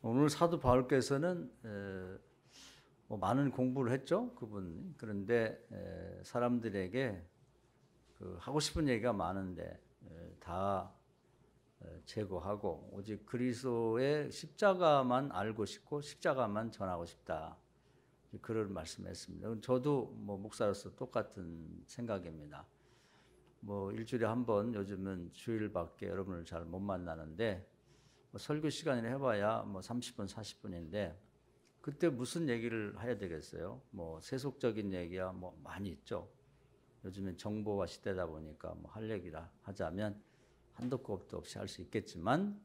오늘 사도 바울께서는 뭐 많은 공부를 했죠, 그분. 그런데 사람들에게 그 하고 싶은 얘기가 많은데 다 제거하고 오직 그리스도의 십자가만 알고 싶고 십자가만 전하고 싶다. 그런 말씀했습니다. 저도 뭐 목사로서 똑같은 생각입니다. 뭐 일주일에 한 번, 요즘은 주일밖에 여러분을 잘 못 만나는데 뭐 설교 시간을 해봐야 뭐 30분, 40분인데 그때 무슨 얘기를 해야 되겠어요? 뭐 세속적인 얘기야 뭐 많이 있죠. 요즘엔 정보화 시대다 보니까 뭐 할 얘기라 하자면 한도 끝도 없이 할 수 있겠지만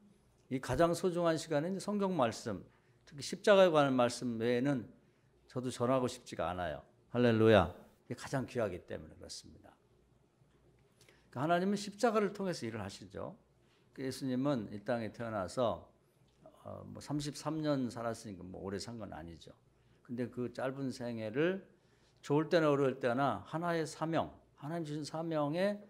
이 가장 소중한 시간은 성경 말씀, 특히 십자가에 관한 말씀 외에는 저도 전하고 싶지가 않아요. 할렐루야. 이게 가장 귀하기 때문에 그렇습니다. 하나님은 십자가를 통해서 일을 하시죠. 예수님은 이 땅에 태어나서 뭐 33년 살았으니까 뭐 오래 산 건 아니죠. 근데 그 짧은 생애를 좋을 때나 어려울 때나 하나의 사명, 하나님 주신 사명에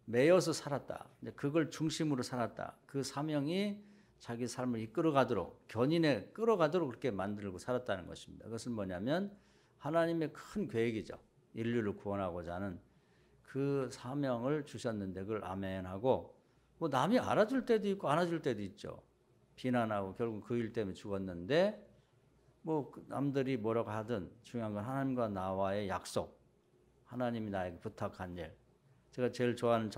매여서 살았다. 그걸 중심으로 살았다. 그 사명이 자기 삶을 이끌어가도록, 견인에 끌어가도록 그렇게 만들고 살았다는 것입니다. 그것은 뭐냐면 하나님의 큰 계획이죠. 인류를 구원하고자 하는 그 사명을 주셨는데 그걸 아멘하고, 뭐 남이 알아줄 때도 있고 안아줄 때도 있죠. 비난하고 결국 그 일 때문에 죽었는데 뭐 남들이 뭐라고 하든 중요한 건 하나님과 나와의 약속, 하나님이 나에게 부탁한 일. 제가 제일 좋아하는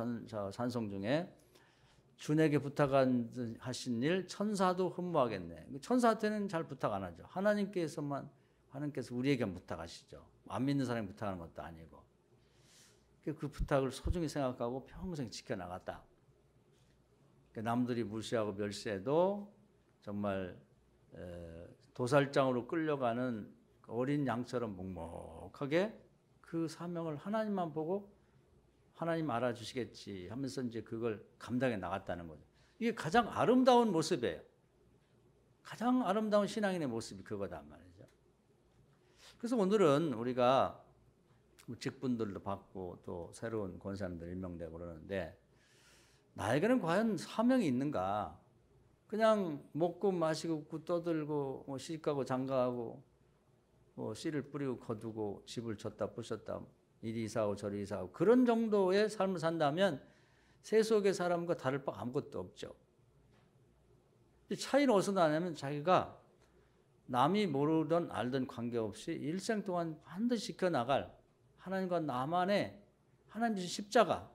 찬송 중에 주에게 부탁하신 일 천사도 흠모하겠네. 천사한테는 잘 부탁 안 하죠. 하나님께서 우리에게 부탁하시죠. 안 믿는 사람이 부탁하는 것도 아니고. 그 부탁을 소중히 생각하고 평생 지켜나갔다. 남들이 무시하고 멸시해도 정말 도살장으로 끌려가는 어린 양처럼 묵묵하게 그 사명을 하나님만 보고 하나님 알아주시겠지 하면서 이제 그걸 감당해 나갔다는 거죠. 이게 가장 아름다운 모습이에요. 가장 아름다운 신앙인의 모습이 그거단 말이죠. 그래서 오늘은 우리가 직분들도 받고 또 새로운 권사님들 임명되고 그러는데 나에게는 과연 사명이 있는가? 그냥 먹고 마시고 웃고 떠들고 뭐 시집가고 장가가고 뭐 씨를 뿌리고 거두고 집을 줬다 부셨다 이리 이사하고 저리 이사하고 그런 정도의 삶을 산다면 세속의 사람과 다를 바 아무것도 없죠. 차이는 어디서 나냐면 자기가 남이 모르던 알던 관계없이 일생 동안 반드시 지켜나갈 하나님과 나만의 하나님 주신 십자가,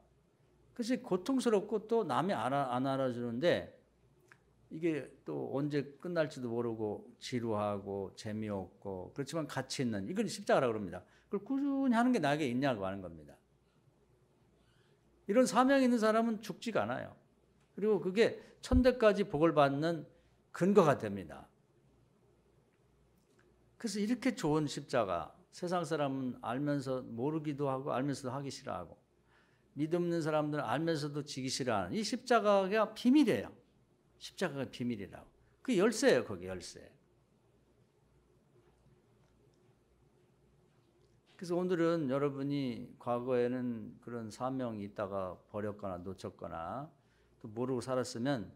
그것이 고통스럽고 또 남이 안 알아주는데 이게 또 언제 끝날지도 모르고 지루하고 재미없고 그렇지만 가치 있는, 이건 십자가라고 합니다. 그걸 꾸준히 하는 게 나에게 있냐고 하는 겁니다. 이런 사명이 있는 사람은 죽지가 않아요. 그리고 그게 천대까지 복을 받는 근거가 됩니다. 그래서 이렇게 좋은 십자가, 세상 사람은 알면서 모르기도 하고 알면서도 하기 싫어하고 믿음 없는 사람들은 알면서도 지기 싫어하는 이 십자가가 비밀이에요. 십자가가 비밀이라고. 그 열쇠예요. 거기 열쇠. 그래서 오늘은 여러분이 과거에는 그런 사명이 있다가 버렸거나 놓쳤거나 또 모르고 살았으면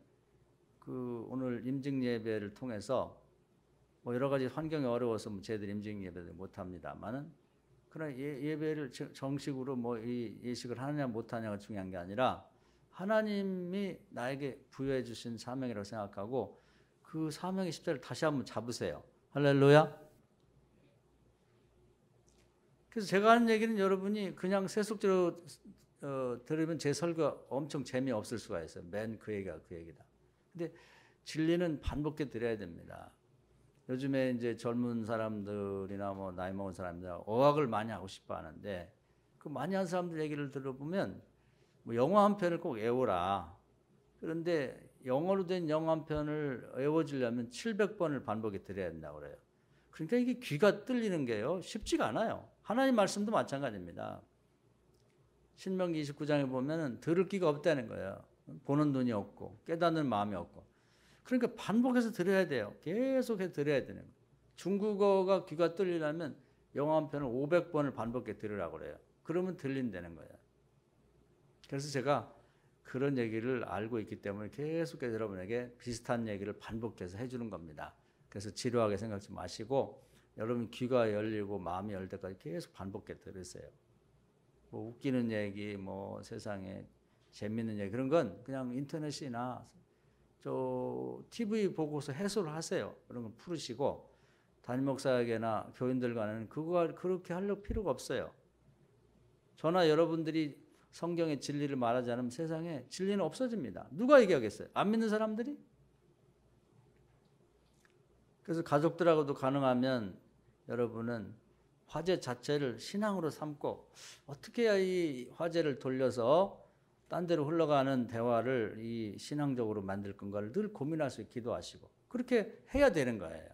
그 오늘 임직 예배를 통해서 뭐 여러 가지 환경이 어려워서 뭐 저희들 임직 예배를 못 합니다만은 그러나 예배를 정식으로 뭐 이 예식을 하느냐 못하냐가 중요한 게 아니라 하나님이 나에게 부여해 주신 사명이라고 생각하고 그 사명의 십자를 다시 한번 잡으세요. 할렐루야. 그래서 제가 하는 얘기는 여러분이 그냥 세속적으로 들으면 제 설교 엄청 재미없을 수가 있어요. 맨 그 얘기가 그 얘기다. 근데 진리는 반복해 드려야 됩니다. 요즘에 이제 젊은 사람들이나 뭐 나이 먹은 사람들 어학을 많이 하고 싶어 하는데 그 많이 한 사람들 얘기를 들어보면 뭐 영어 한 편을 꼭 외워라. 그런데 영어로 된 영어 한 편을 외워지려면 700번을 반복해 드려야 된다고 그래요. 그러니까 이게 귀가 뚫리는 게요 쉽지가 않아요. 하나님 말씀도 마찬가지입니다. 신명기 29장에 보면은 들을 귀가 없다는 거예요. 보는 눈이 없고 깨닫는 마음이 없고. 그러니까 반복해서 들어야 돼요. 계속해서 들어야 되는 거예요. 중국어가 귀가 뚫리려면 영어 한 편을 500번을 반복해 들으라고 그래요. 그러면 들린다는 거예요. 그래서 제가 그런 얘기를 알고 있기 때문에 계속해서 여러분에게 비슷한 얘기를 반복해서 해주는 겁니다. 그래서 지루하게 생각지 마시고 여러분 귀가 열리고 마음이 열 때까지 계속 반복해 들으세요. 뭐 웃기는 얘기, 뭐 세상에 재밌는 얘기 그런 건 그냥 인터넷이나 저 TV 보고서 해소를 하세요. 그런 건 풀으시고 담임 목사에게나 교인들과는 그거 그렇게 할 필요가 없어요. 저나 여러분들이 성경의 진리를 말하지 않으면 세상에 진리는 없어집니다. 누가 얘기하겠어요? 안 믿는 사람들이? 그래서 가족들하고도 가능하면 여러분은 화제 자체를 신앙으로 삼고 어떻게 해야 이 화제를 돌려서 딴 데로 흘러가는 대화를 이 신앙적으로 만들 건가를 늘 고민할 수 있게 기도하시고 그렇게 해야 되는 거예요.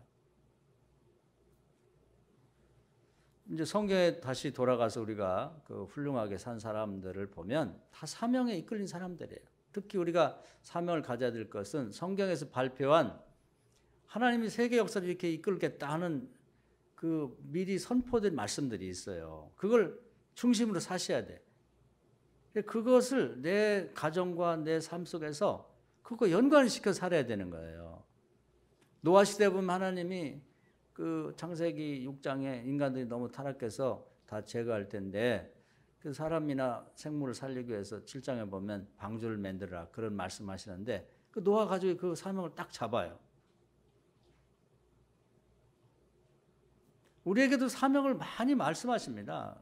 이제 성경에 다시 돌아가서 우리가 그 훌륭하게 산 사람들을 보면 다 사명에 이끌린 사람들이에요. 특히 우리가 사명을 가져야 될 것은 성경에서 발표한 하나님이 세계 역사를 이렇게 이끌겠다 하는 그 미리 선포된 말씀들이 있어요. 그걸 중심으로 사셔야 돼. 그것을 내 가정과 내 삶 속에서 그거 연관시켜 살아야 되는 거예요. 노아 시대 보면 하나님이 그 창세기 6장에 인간들이 너무 타락해서 다 제거할 텐데 그 사람이나 생물을 살리기 위해서 7장에 보면 방주를 만들어라 그런 말씀하시는데 그 노아 가족이 그 사명을 딱 잡아요. 우리에게도 사명을 많이 말씀하십니다.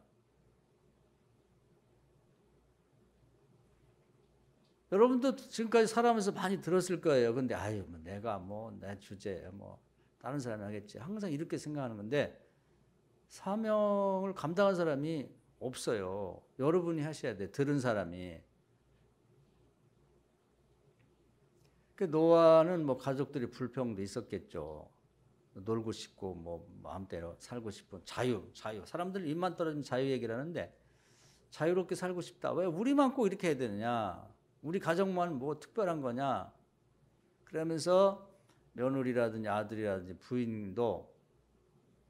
여러분도 지금까지 살아가면서 많이 들었을 거예요. 근데 아유, 뭐 내가 뭐 내 주제 뭐 다른 사람이 하겠지. 항상 이렇게 생각하는 건데 사명을 감당한 사람이 없어요. 여러분이 하셔야 돼. 들은 사람이. 그 노아는 뭐 가족들이 불평도 있었겠죠. 놀고 싶고 뭐 마음대로 살고 싶은 자유. 사람들 입만 떨어지면 자유 얘기를 하는데 자유롭게 살고 싶다. 왜 우리만 꼭 이렇게 해야 되느냐? 우리 가정만 뭐 특별한 거냐? 그러면서 며느리라든지 아들이라든지 부인도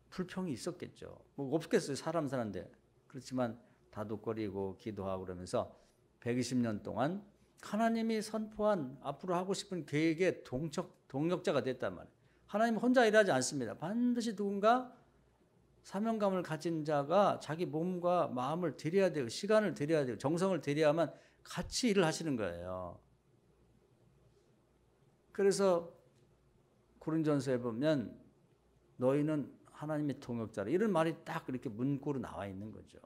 불평이 있었겠죠. 뭐 없겠어요. 사람 사는데. 그렇지만 다독거리고 기도하고 그러면서 120년 동안 하나님이 선포한 앞으로 하고 싶은 계획의 동력자가 됐단 말이에요. 하나님 혼자 일하지 않습니다. 반드시 누군가 사명감을 가진 자가 자기 몸과 마음을 들여야 되고 시간을 들여야 되고 정성을 들여야만 같이 일을 하시는 거예요. 그래서 고린전서에 보면 너희는 하나님의 동역자라 이런 말이 딱 이렇게 문구로 나와 있는 거죠.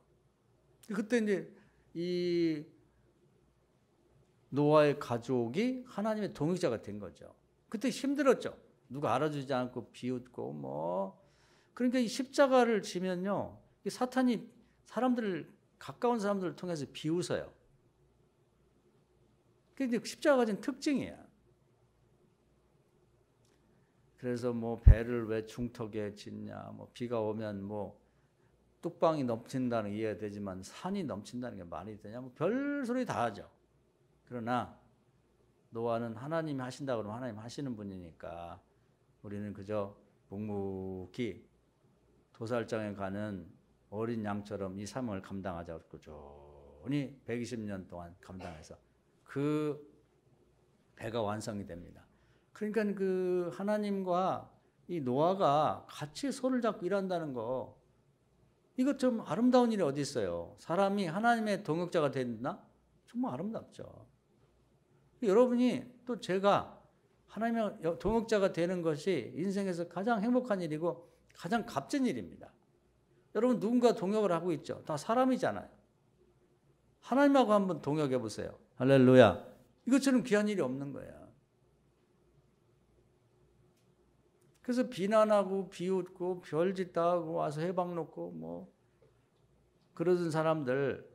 그때 이제 이 노아의 가족이 하나님의 동역자가 된 거죠. 그때 힘들었죠. 누가 알아주지 않고 비웃고 뭐 그러니까 이 십자가를 지면요 사탄이 사람들을 가까운 사람들을 통해서 비웃어요. 그게 십자가 가진 특징이에요. 그래서 뭐 배를 왜 중턱에 짓냐, 뭐 비가 오면 뭐 뚝방이 넘친다는 게 이해가 되지만 산이 넘친다는 게 말이 되냐, 뭐 별 소리 다 하죠. 그러나 노아는 하나님이 하신다고 그러면 하나님 하시는 분이니까 우리는 그저 묵묵히 도살장에 가는 어린 양처럼 이 사명을 감당하자고 꾸준히 120년 동안 감당해서 그 배가 완성이 됩니다. 그러니까 그 하나님과 이 노아가 같이 손을 잡고 일한다는 거 이거 좀 아름다운 일이 어디 있어요? 사람이 하나님의 동역자가 됐나? 정말 아름답죠. 여러분이 또 제가 하나님의 동역자가 되는 것이 인생에서 가장 행복한 일이고 가장 값진 일입니다. 여러분 누군가 동역을 하고 있죠. 다 사람이잖아요. 하나님하고 한번 동역해 보세요. 할렐루야. 이것처럼 귀한 일이 없는 거예요. 그래서 비난하고 비웃고 별짓 다 하고 와서 해방 놓고 뭐 그러던 사람들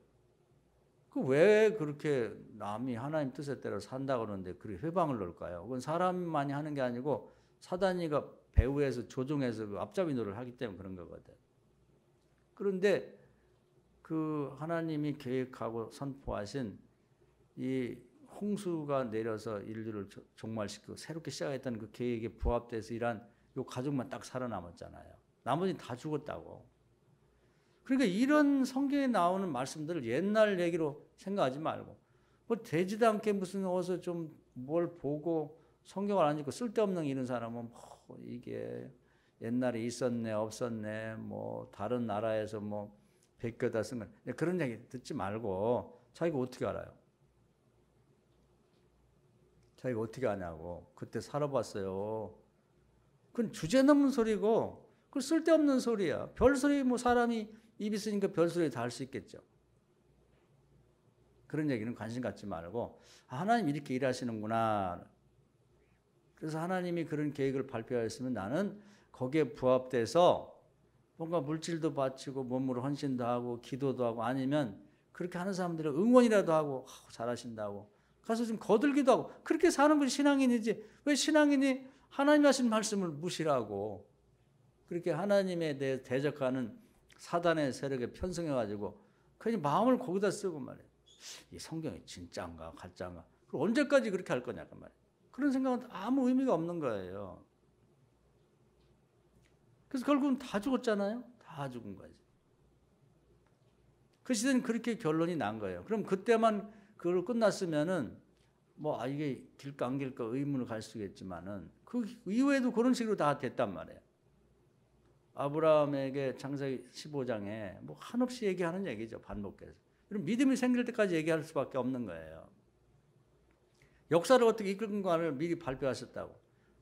그 왜 그렇게 남이 하나님 뜻에 따라 산다고 그러는데 그렇게 회방을 놓을까요? 그건 사람만이 하는 게 아니고 사단이가 배후에서 조종해서 그 앞잡이 노릇을 하기 때문에 그런 거거든. 그런데 그 하나님이 계획하고 선포하신 이 홍수가 내려서 인류를 종말시키고 새롭게 시작했다는 그 계획에 부합돼서 일한 요 가족만 딱 살아남았잖아요. 나머지는 다 죽었다고. 그러니까 이런 성경에 나오는 말씀들을 옛날 얘기로 생각하지 말고 뭐 되지도 않게 무슨 어서 좀 뭘 보고 성경을 안 읽고 쓸데없는 이런 사람은 뭐 이게 옛날에 있었네 없었네 뭐 다른 나라에서 뭐 베껴다 쓴 건 그런 얘기 듣지 말고 자기가 어떻게 알아요? 자기가 어떻게 아냐고. 그때 살아봤어요. 그건 주제넘는 소리고 그 쓸데없는 소리야. 별소리 뭐 사람이 입 있으니까 별소리 다 할 수 있겠죠. 그런 얘기는 관심 갖지 말고 하나님 이렇게 일하시는구나. 그래서 하나님이 그런 계획을 발표하였으면 나는 거기에 부합돼서 뭔가 물질도 바치고 몸으로 헌신도 하고 기도도 하고 아니면 그렇게 하는 사람들은 응원이라도 하고 잘하신다고 가서 좀 거들기도 하고 그렇게 사는 것이 신앙인이지 왜 신앙인이 하나님 하신 말씀을 무시하고 그렇게 하나님에 대해 대적하는 사단의 세력에 편승해가지고 그냥 마음을 거기다 쓰고 말이에요. 이 성경이 진짜인가 가짜인가 그럼 언제까지 그렇게 할 거냐 그 말이에요. 그런 생각은 아무 의미가 없는 거예요. 그래서 결국은 다 죽었잖아요. 다 죽은 거지. 그 시대는 그렇게 결론이 난 거예요. 그럼 그때만 그걸 끝났으면은 뭐 이게 길까 안 길까 의문을 갈 수 있겠지만은 그 이후에도 그런 식으로 다 됐단 말이에요. 아브라함에게 창세기 15장에 뭐 한없이 얘기하는 얘기죠. 반복해서. 그럼 믿음이 생길 때까지 얘기할 수밖에 없는 거예요. 역사를 어떻게 이끌는가를 미리 발표하셨다고.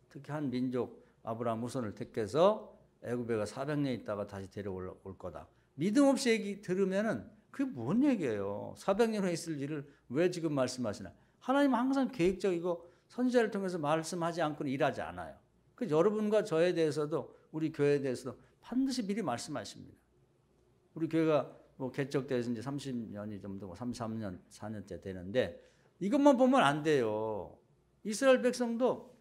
특히 한 민족 아브라함 후손을 택해서 애굽에 가 400년 있다가 다시 데려올 거다. 믿음 없이 얘기 들으면은 그게 뭔 얘기예요. 400년 후에 있을 일을 왜 지금 말씀하시나. 하나님은 항상 계획적이고 선지자를 통해서 말씀하지 않고는 일하지 않아요. 그래서 여러분과 저에 대해서도 우리 교회에 대해서도 반드시 미리 말씀하십니다. 우리 교회가 뭐 개척돼서 이제 30년이 정도 33년 4년째 되는데 이것만 보면 안 돼요. 이스라엘 백성도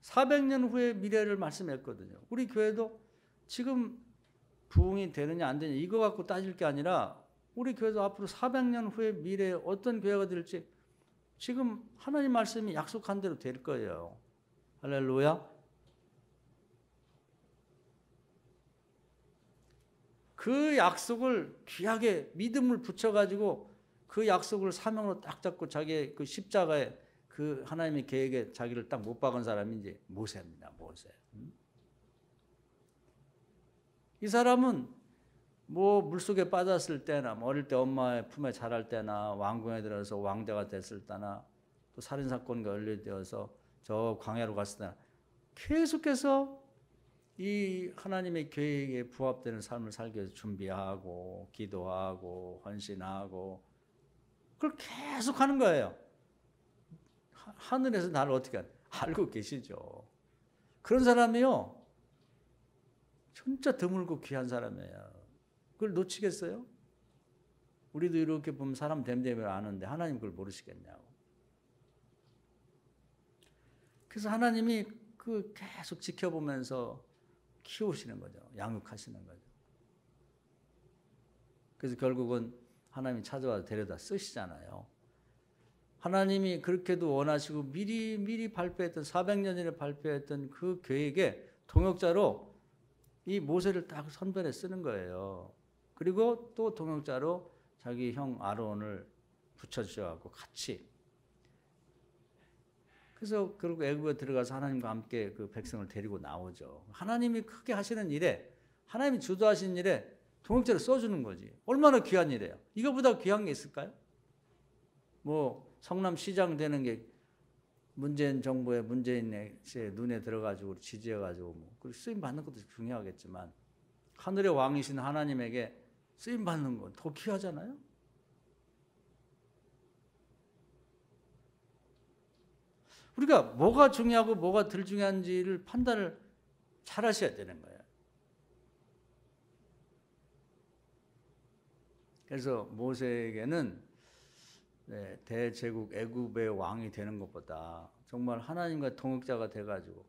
400년 후의 미래를 말씀했거든요. 우리 교회도 지금 부흥이 되느냐 안 되느냐 이거 갖고 따질 게 아니라 우리 교회도 앞으로 400년 후의 미래에 어떤 교회가 될지 지금 하나님 말씀이 약속한 대로 될 거예요. 할렐루야. 그 약속을 귀하게 믿음을 붙여가지고 그 약속을 사명으로 딱 잡고 자기의 그 십자가에 그 하나님의 계획에 자기를 딱 못 박은 사람이 이제 모세입니다. 모세. 이 사람은 뭐 물속에 빠졌을 때나 뭐 어릴 때 엄마의 품에 자랄 때나 왕궁에 들어서 왕대가 됐을 때나 또 살인사건과 연루되어서 저 광야로 갔을 때나 계속해서 이 하나님의 계획에 부합되는 삶을 살기 위해서 준비하고 기도하고 헌신하고 그걸 계속 하는 거예요. 하늘에서 나를 어떻게 알고 계시죠. 그런 사람이요. 진짜 드물고 귀한 사람이에요. 그걸 놓치겠어요? 우리도 이렇게 보면 사람 됨됨이를 아는데 하나님 그걸 모르시겠냐고. 그래서 하나님이 그 계속 지켜보면서 키우시는 거죠. 양육하시는 거죠. 그래서 결국은 하나님이 찾아와서 데려다 쓰시잖아요. 하나님이 그렇게도 원하시고 미리 발표했던 400년 전에 발표했던 그 계획에 동역자로 이 모세를 딱 선별해 쓰는 거예요. 그리고 또 동역자로 자기 형 아론을 붙여주셔서 같이. 그래서 결국 애굽에 들어가서 하나님과 함께 그 백성을 데리고 나오죠. 하나님이 크게 하시는 일에 하나님이 주도하시는 일에 동역자를 써주는 거지. 얼마나 귀한 일이에요. 이거보다 귀한 게 있을까요? 뭐 성남시장 되는 게 문재인 정부의 문재인 씨의 눈에 들어가지고 지지해가지고 뭐 쓰임 받는 것도 중요하겠지만 하늘의 왕이신 하나님에게 쓰임 받는 건 더 귀하잖아요. 우리가 뭐가 중요하고 뭐가 덜 중요한지를 판단을 잘 하셔야 되는 거예요. 그래서 모세에게는 대제국 애굽의 왕이 되는 것보다 정말 하나님과 동역자가 돼가지고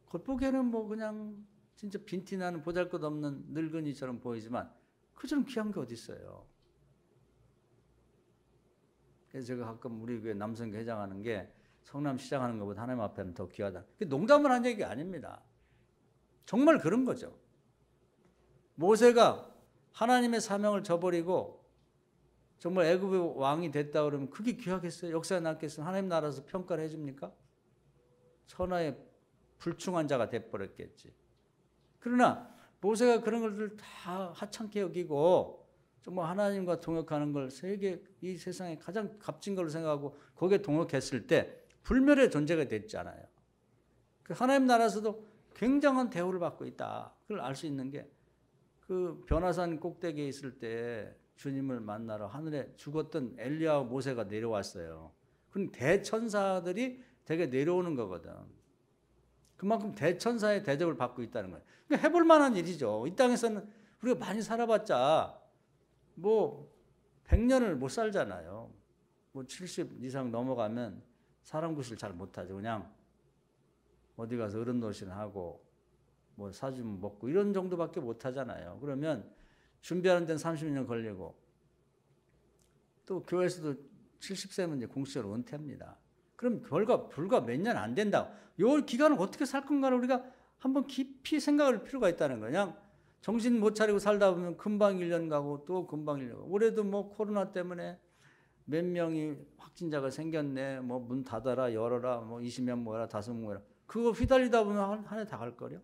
겉보기에는 뭐 그냥 진짜 빈티나는 보잘것없는 늙은이처럼 보이지만 그처럼 귀한 게 어디 있어요. 그래서 제가 가끔 우리 교회 남성교 회장하는 게 성남시장 하는 것보다 하나님 앞에는 더 귀하다. 농담을 한 얘기 아닙니다. 정말 그런 거죠. 모세가 하나님의 사명을 저버리고 정말 애굽의 왕이 됐다 그러면 그게 귀하겠어요? 역사에 남겠어요? 하나님 나라에서 평가를 해줍니까? 천하의 불충한 자가 돼버렸겠지. 그러나 모세가 그런 것들 다 하찮게 여기고 정말 하나님과 동역하는 걸 이 세상에 가장 값진 걸로 생각하고 거기에 동역했을 때 불멸의 존재가 됐잖아요. 그 하나님 나라에서도 굉장한 대우를 받고 있다. 그걸 알 수 있는 게 그 변화산 꼭대기에 있을 때 주님을 만나러 하늘에 죽었던 엘리야와 모세가 내려왔어요. 그럼 대천사들이 되게 내려오는 거거든. 그만큼 대천사의 대접을 받고 있다는 거예요. 그러니까 해볼 만한 일이죠. 이 땅에서는 우리가 많이 살아봤자 뭐 100년을 못 살잖아요. 뭐 70 이상 넘어가면 사람 구실 잘 못하죠. 그냥 어디 가서 어른 노신 하고 뭐 사주면 먹고 이런 정도밖에 못하잖아요. 그러면 준비하는 데는 30년 걸리고 또 교회에서도 70세면 이제 공식적으로 은퇴합니다. 그럼 불과 몇 년 안 된다고. 요 기간을 어떻게 살 건가를 우리가 한번 깊이 생각할 필요가 있다는 거예요. 그냥 정신 못 차리고 살다 보면 금방 1년 가고 또 금방 1년 가고. 올해도 뭐 코로나 때문에 몇 명이 확진자가 생겼네. 뭐 문 닫아라 열어라 뭐 20명 모여라 5명 모여라. 그거 휘달리다 보면 한 해 다 갈 거려.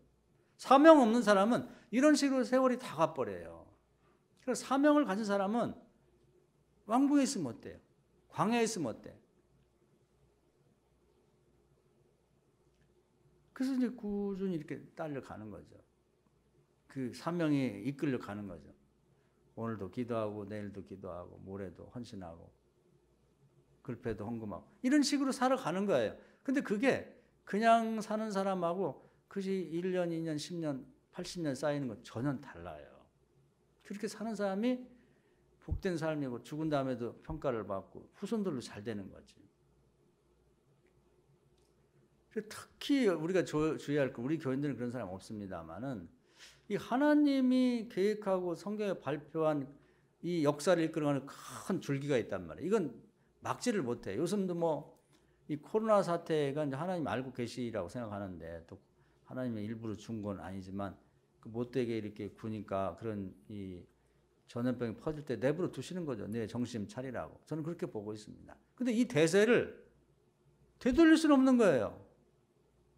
사명 없는 사람은 이런 식으로 세월이 다 가버려요. 그래서 사명을 가진 사람은 왕궁에 있으면 어때요? 광야에 있으면 어때? 그래서 이제 꾸준히 이렇게 딸려가는 거죠. 그 사명이 이끌려 가는 거죠. 오늘도 기도하고 내일도 기도하고 모레도 헌신하고 글패도 헌금하고 이런 식으로 살아가는 거예요. 근데 그게 그냥 사는 사람하고 그것이 1년, 2년, 10년, 80년 쌓이는 건 전혀 달라요. 그렇게 사는 사람이 복된 삶이고 죽은 다음에도 평가를 받고 후손들로 잘 되는 거지. 특히 우리가 주의할 거, 우리 교인들은 그런 사람 없습니다만은 이 하나님이 계획하고 성경에 발표한 이 역사를 이끌어가는 큰 줄기가 있단 말이에요. 이건 막지를 못해. 요즘도 뭐 이 코로나 사태가 이제 하나님 알고 계시라고 생각하는데 또 하나님의 일부러 준 건 아니지만 그 못되게 이렇게 구니까 그런 이 전염병이 퍼질 때 내버려 두시는 거죠. 내 정신 차리라고. 저는 그렇게 보고 있습니다. 근데 이 대세를 되돌릴 수는 없는 거예요.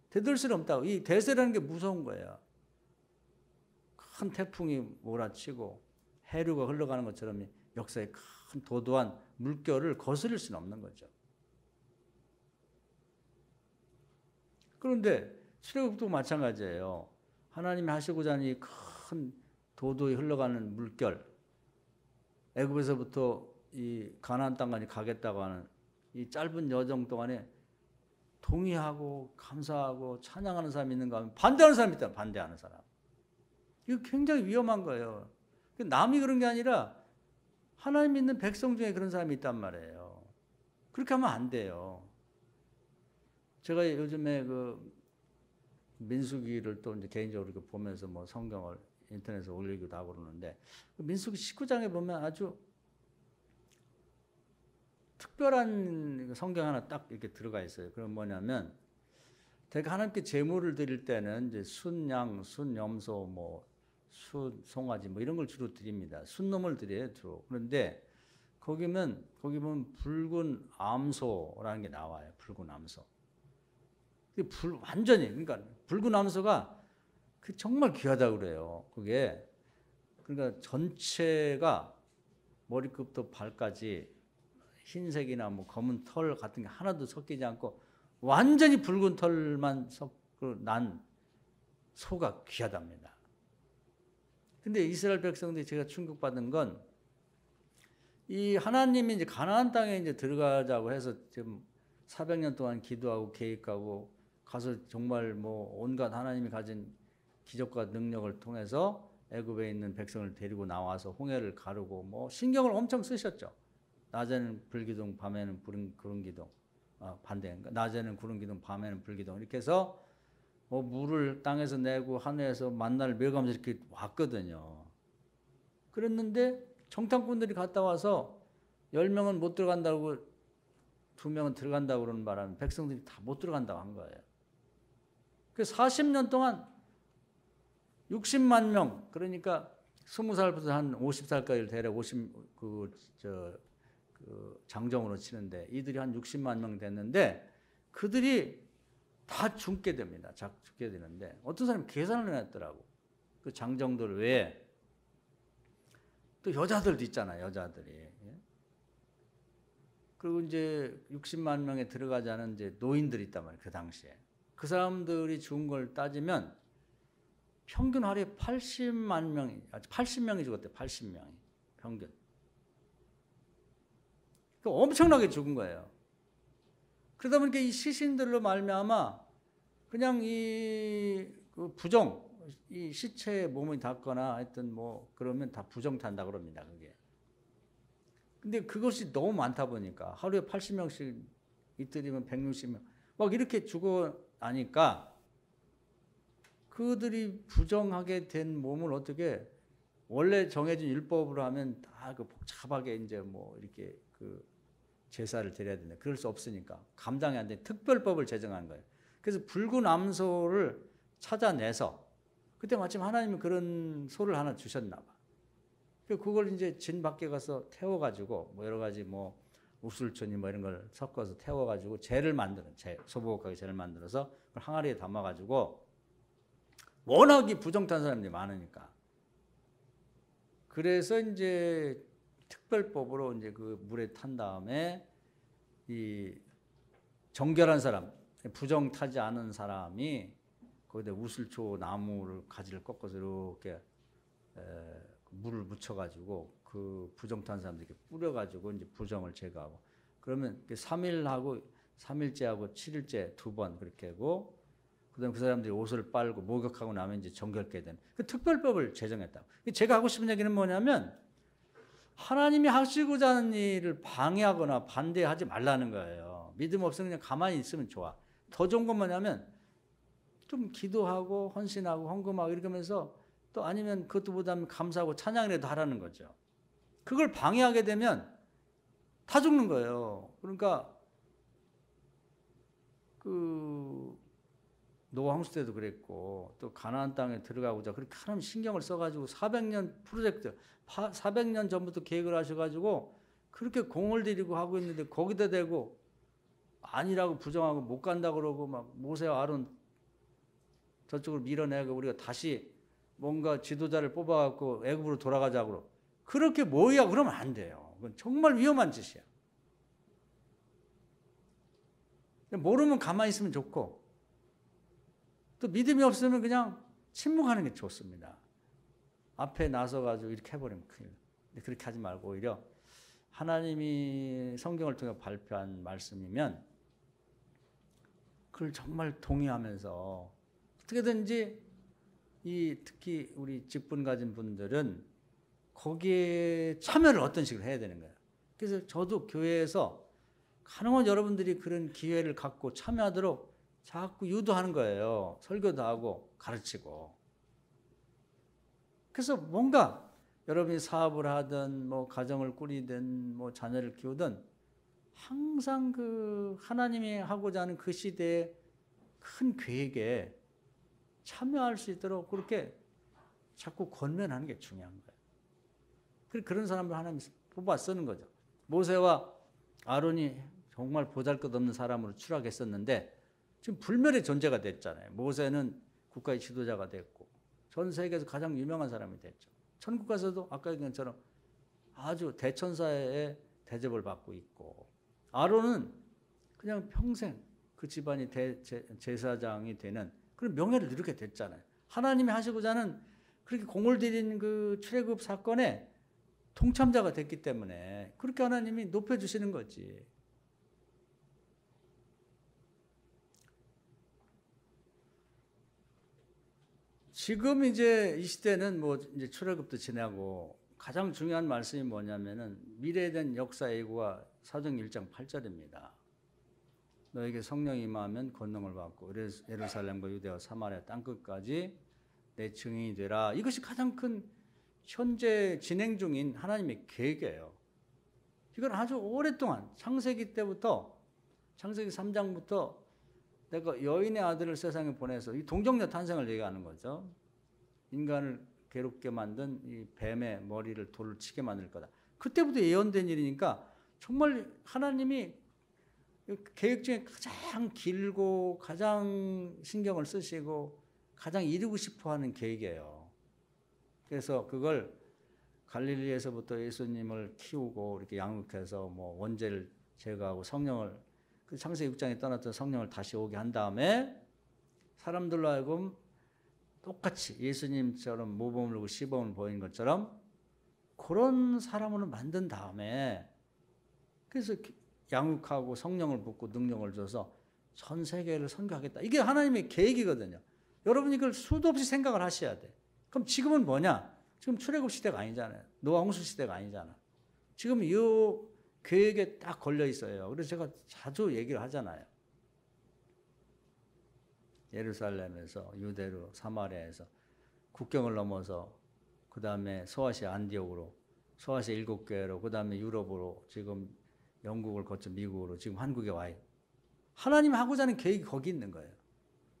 되돌릴 수는 없다고. 이 대세라는 게 무서운 거예요. 큰 태풍이 몰아치고 해류가 흘러가는 것처럼 역사의 큰 도도한 물결을 거스릴 수는 없는 거죠. 그런데 출애굽도 마찬가지예요. 하나님이 하시고자 하는 이 큰 도도히 흘러가는 물결, 애굽에서부터 이 가나안 땅까지 가겠다고 하는 이 짧은 여정 동안에 동의하고 감사하고 찬양하는 사람이 있는가 하면 반대하는 사람이 있다. 반대하는 사람. 이거 굉장히 위험한 거예요. 남이 그런 게 아니라 하나님 믿는 백성 중에 그런 사람이 있단 말이에요. 그렇게 하면 안 돼요. 제가 요즘에 그 민수기를 또 이제 개인적으로 보면서 뭐 성경을 인터넷에 올리기도 하고 그러는데 민수기 19장에 보면 아주 특별한 성경 하나 딱 이렇게 들어가 있어요. 그건 뭐냐면 대개 하나님께 제물을 드릴 때는 이제 순양, 순염소, 뭐 순송아지 뭐 이런 걸 주로 드립니다. 순놈을 드려요, 주로. 그런데 거기 보면 붉은 암소라는 게 나와요. 붉은 암소. 완전히 그러니까 붉은 암소가 정말 귀하다고 그래요. 그게 그러니까 전체가 머리끝부터 발까지 흰색이나 뭐 검은 털 같은 게 하나도 섞이지 않고 완전히 붉은 털만 난 소가 귀하답니다. 근데 이스라엘 백성들이 제가 충격받은 건 이 하나님이 이제 가나안 땅에 이제 들어가자고 해서 지금 400년 동안 기도하고 계획하고 가서 정말 뭐 온갖 하나님이 가진 기적과 능력을 통해서 애굽에 있는 백성을 데리고 나와서 홍해를 가르고 뭐 신경을 엄청 쓰셨죠. 낮에는 불기둥, 밤에는 구름 기둥, 반대인가? 낮에는 구름 기둥, 밤에는 불기둥 이렇게 해서 뭐 물을 땅에서 내고 하늘에서 만나를 메어가면서 이렇게 왔거든요. 그랬는데 정탐꾼들이 갔다 와서 10명은 못 들어간다고 2명은 들어간다고 그러는 바람에 백성들이 다 못 들어간다고 한 거예요. 그래서 40년 동안 60만 명, 그러니까 20살부터 한 50살까지를 대략 그 장정으로 치는데 이들이 한 60만 명 됐는데 그들이 다 죽게 됩니다. 죽게 되는데 어떤 사람이 계산을 해놨더라고. 그 장정들 외에 또 여자들도 있잖아요. 여자들이. 예? 그리고 이제 60만 명에 들어가지 않은 이제 노인들이 있단 말이에요. 그 당시에. 그 사람들이 죽은 걸 따지면 평균 하루에 80만 명이, 80명이 죽었대요. 80명이. 평균. 그러니까 엄청나게 죽은 거예요. 그러다 보니까 이 시신들로 말미암아 그냥 그 부정, 이 시체에 몸이 닿거나 하여튼 뭐 그러면 다 부정탄다 그럽니다. 그게. 근데 그것이 너무 많다 보니까 하루에 80명씩 이틀이면 160명 막 이렇게 죽어 나니까 그들이 부정하게 된 몸을 어떻게 원래 정해진 율법으로 하면 다 그 복잡하게 이제 뭐 이렇게 그 제사를 드려야 된다. 그럴 수 없으니까 감당이 안 돼. 특별법을 제정한 거예요. 그래서 붉은 암소를 찾아내서 그때 마침 하나님이 그런 소를 하나 주셨나 봐. 그걸 이제 진 밖에 가서 태워가지고 뭐 여러 가지 뭐 우술초니 뭐 이런 걸 섞어서 태워가지고 재를 만드는 소복하게 재를 만들어서 그걸 항아리에 담아가지고 워낙 이 부정탄 사람들이 많으니까 그래서 이제 특별법으로 이제 그 물에 탄 다음에 이 정결한 사람 부정 타지 않은 사람이 거기다 우슬초 나무를 가지를 꺾어서 이렇게 물을 묻혀가지고 그 부정탄 사람들에게 뿌려가지고 이제 부정을 제거하고 그러면 3일하고 3일째하고 7일째 2번 그렇게 하고 그다음 그 사람들이 옷을 빨고 목욕하고 나면 이제 정결케 되는 그 특별법을 제정했다. 제가 하고 싶은 얘기는 뭐냐면 하나님이 하시고자 하는 일을 방해하거나 반대하지 말라는 거예요. 믿음 없으면 그냥 가만히 있으면 좋아. 더 좋은 건 뭐냐면 좀 기도하고 헌신하고 헌금하고 이러면서 또 아니면 그것보다는 감사하고 찬양이라도 하라는 거죠. 그걸 방해하게 되면 다 죽는 거예요. 그러니까 그 노아 홍수 때도 그랬고 또 가나안 땅에 들어가고자 그렇게 하나님 신경을 써가지고 400년 프로젝트 400년 전부터 계획을 하셔가지고 그렇게 공을 들이고 하고 있는데 거기다 대고 아니라고 부정하고 못 간다 그러고 막 모세와 아론 저쪽으로 밀어내고 우리가 다시 뭔가 지도자를 뽑아갖고 애굽으로 돌아가자고 그렇게 모의하고 그러면 안 돼요. 그건 정말 위험한 짓이야. 모르면 가만히 있으면 좋고 또 믿음이 없으면 그냥 침묵하는 게 좋습니다. 앞에 나서가지고 이렇게 해버리면 큰일. 근데 그렇게 하지 말고 오히려 하나님이 성경을 통해 발표한 말씀이면 그걸 정말 동의하면서 어떻게든지 특히 우리 직분 가진 분들은 거기에 참여를 어떤 식으로 해야 되는 거예요. 그래서 저도 교회에서 가능한 여러분들이 그런 기회를 갖고 참여하도록 자꾸 유도하는 거예요. 설교도 하고 가르치고. 그래서 뭔가 여러분이 사업을 하든 뭐 가정을 꾸리든 뭐 자녀를 키우든 항상 그 하나님이 하고자 하는 그 시대의 큰 계획에 참여할 수 있도록 그렇게 자꾸 권면하는 게 중요한 거예요. 그런 사람을 하나님이 뽑아 쓰는 거죠. 모세와 아론이 정말 보잘것없는 사람으로 추락했었는데 지금 불멸의 존재가 됐잖아요. 모세는 국가의 지도자가 됐고 전 세계에서 가장 유명한 사람이 됐죠. 천국 가서도 아까 얘기한 것처럼 아주 대천사의 대접을 받고 있고 아론은 그냥 평생 그 집안이 제사장이 되는 그런 명예를 이렇게 됐잖아요. 하나님이 하시고자 하는 그렇게 공을 들인 그 출애굽 사건에 동참자가 됐기 때문에 그렇게 하나님이 높여주시는 거지. 지금 이제 이 시대는 뭐 이제 출애굽도 지나고 가장 중요한 말씀이 뭐냐면은 미래에 대한 역사 예고가 사도행 1장 8절입니다. 너에게 성령이 임하면 권능을 받고 예루살렘과 유대와 사마리아 땅끝까지 내 증인이 되라. 이것이 가장 큰 현재 진행 중인 하나님의 계획이에요. 이건 아주 오랫동안 창세기 때부터 창세기 3장부터 내가 여인의 아들을 세상에 보내서 이 동정녀 탄생을 얘기하는 거죠. 인간을 괴롭게 만든 이 뱀의 머리를 돌을 치게 만들 거다. 그때부터 예언된 일이니까 정말 하나님이 계획 중에 가장 길고 가장 신경을 쓰시고 가장 이루고 싶어하는 계획이에요. 그래서 그걸 갈릴리에서부터 예수님을 키우고 이렇게 양육해서 뭐 원죄를 제거하고 성령을 그 창세기 6장에 떠났던 성령을 다시 오게 한 다음에 사람들로 하여금 똑같이 예수님처럼 모범을 보고 시범을 보이는 것처럼 그런 사람으로 만든 다음에 그래서 양육하고 성령을 붓고 능력을 줘서 전 세계를 선교하겠다. 이게 하나님의 계획이거든요. 여러분 이걸 수도 없이 생각을 하셔야 돼. 그럼 지금은 뭐냐? 지금 출애굽 시대가 아니잖아요. 노아 홍수 시대가 아니잖아. 지금 이 계획에 딱 걸려 있어요. 그래서 제가 자주 얘기를 하잖아요. 예루살렘에서 유대로 사마리아에서 국경을 넘어서 그 다음에 소아시아 안디옥으로 소아시아 7개로 그 다음에 유럽으로 지금 영국을 거쳐 미국으로 지금 한국에 와요. 하나님 하고자 하는 계획이 거기 있는 거예요.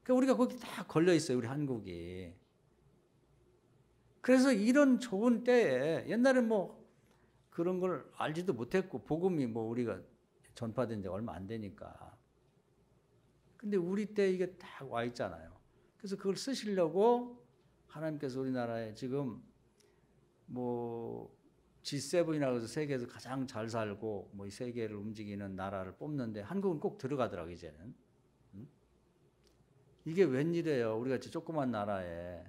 그러니까 우리가 거기 다 걸려 있어요. 우리 한국이. 그래서 이런 좋은 때에 옛날에 뭐 그런 걸 알지도 못했고 복음이 뭐 우리가 전파된 지 얼마 안 되니까. 근데 우리 때 이게 딱 와 있잖아요. 그래서 그걸 쓰시려고 하나님께서 우리나라에 지금 뭐 G7이라고 해서 세계에서 가장 잘 살고 뭐 이 세계를 움직이는 나라를 뽑는데 한국은 꼭 들어가더라고요, 이제는. 이게 웬일이에요. 우리가 조그만 나라에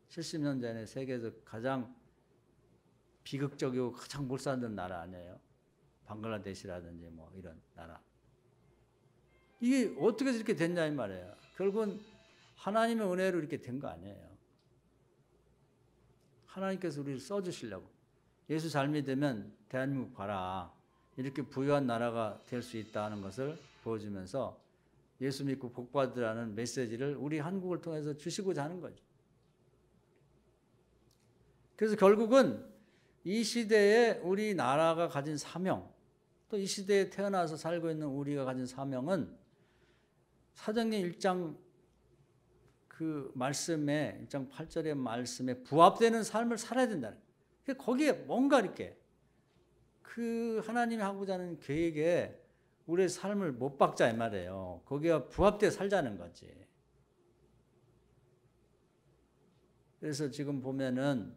70년 전에 세계에서 가장 비극적이고 가장 못 사는 나라 아니에요. 방글라데시라든지 뭐 이런 나라. 이게 어떻게 이렇게 됐냐 이 말이에요. 결국은 하나님의 은혜로 이렇게 된 거 아니에요. 하나님께서 우리를 써주시려고. 예수 잘 믿으면 대한민국 봐라. 이렇게 부유한 나라가 될 수 있다는 것을 보여주면서 예수 믿고 복 받으라는 메시지를 우리 한국을 통해서 주시고자 하는 거죠. 그래서 결국은 이 시대에 우리나라가 가진 사명, 또 이 시대에 태어나서 살고 있는 우리가 가진 사명은 사도행전 1장 그 말씀에 1장 8절의 말씀에 부합되는 삶을 살아야 된다는 거예요. 거기에 뭔가 이렇게 그 하나님이 하고자 하는 계획에 우리의 삶을 못 박자 이 말이에요. 거기에 부합돼 살자는 거지. 그래서 지금 보면은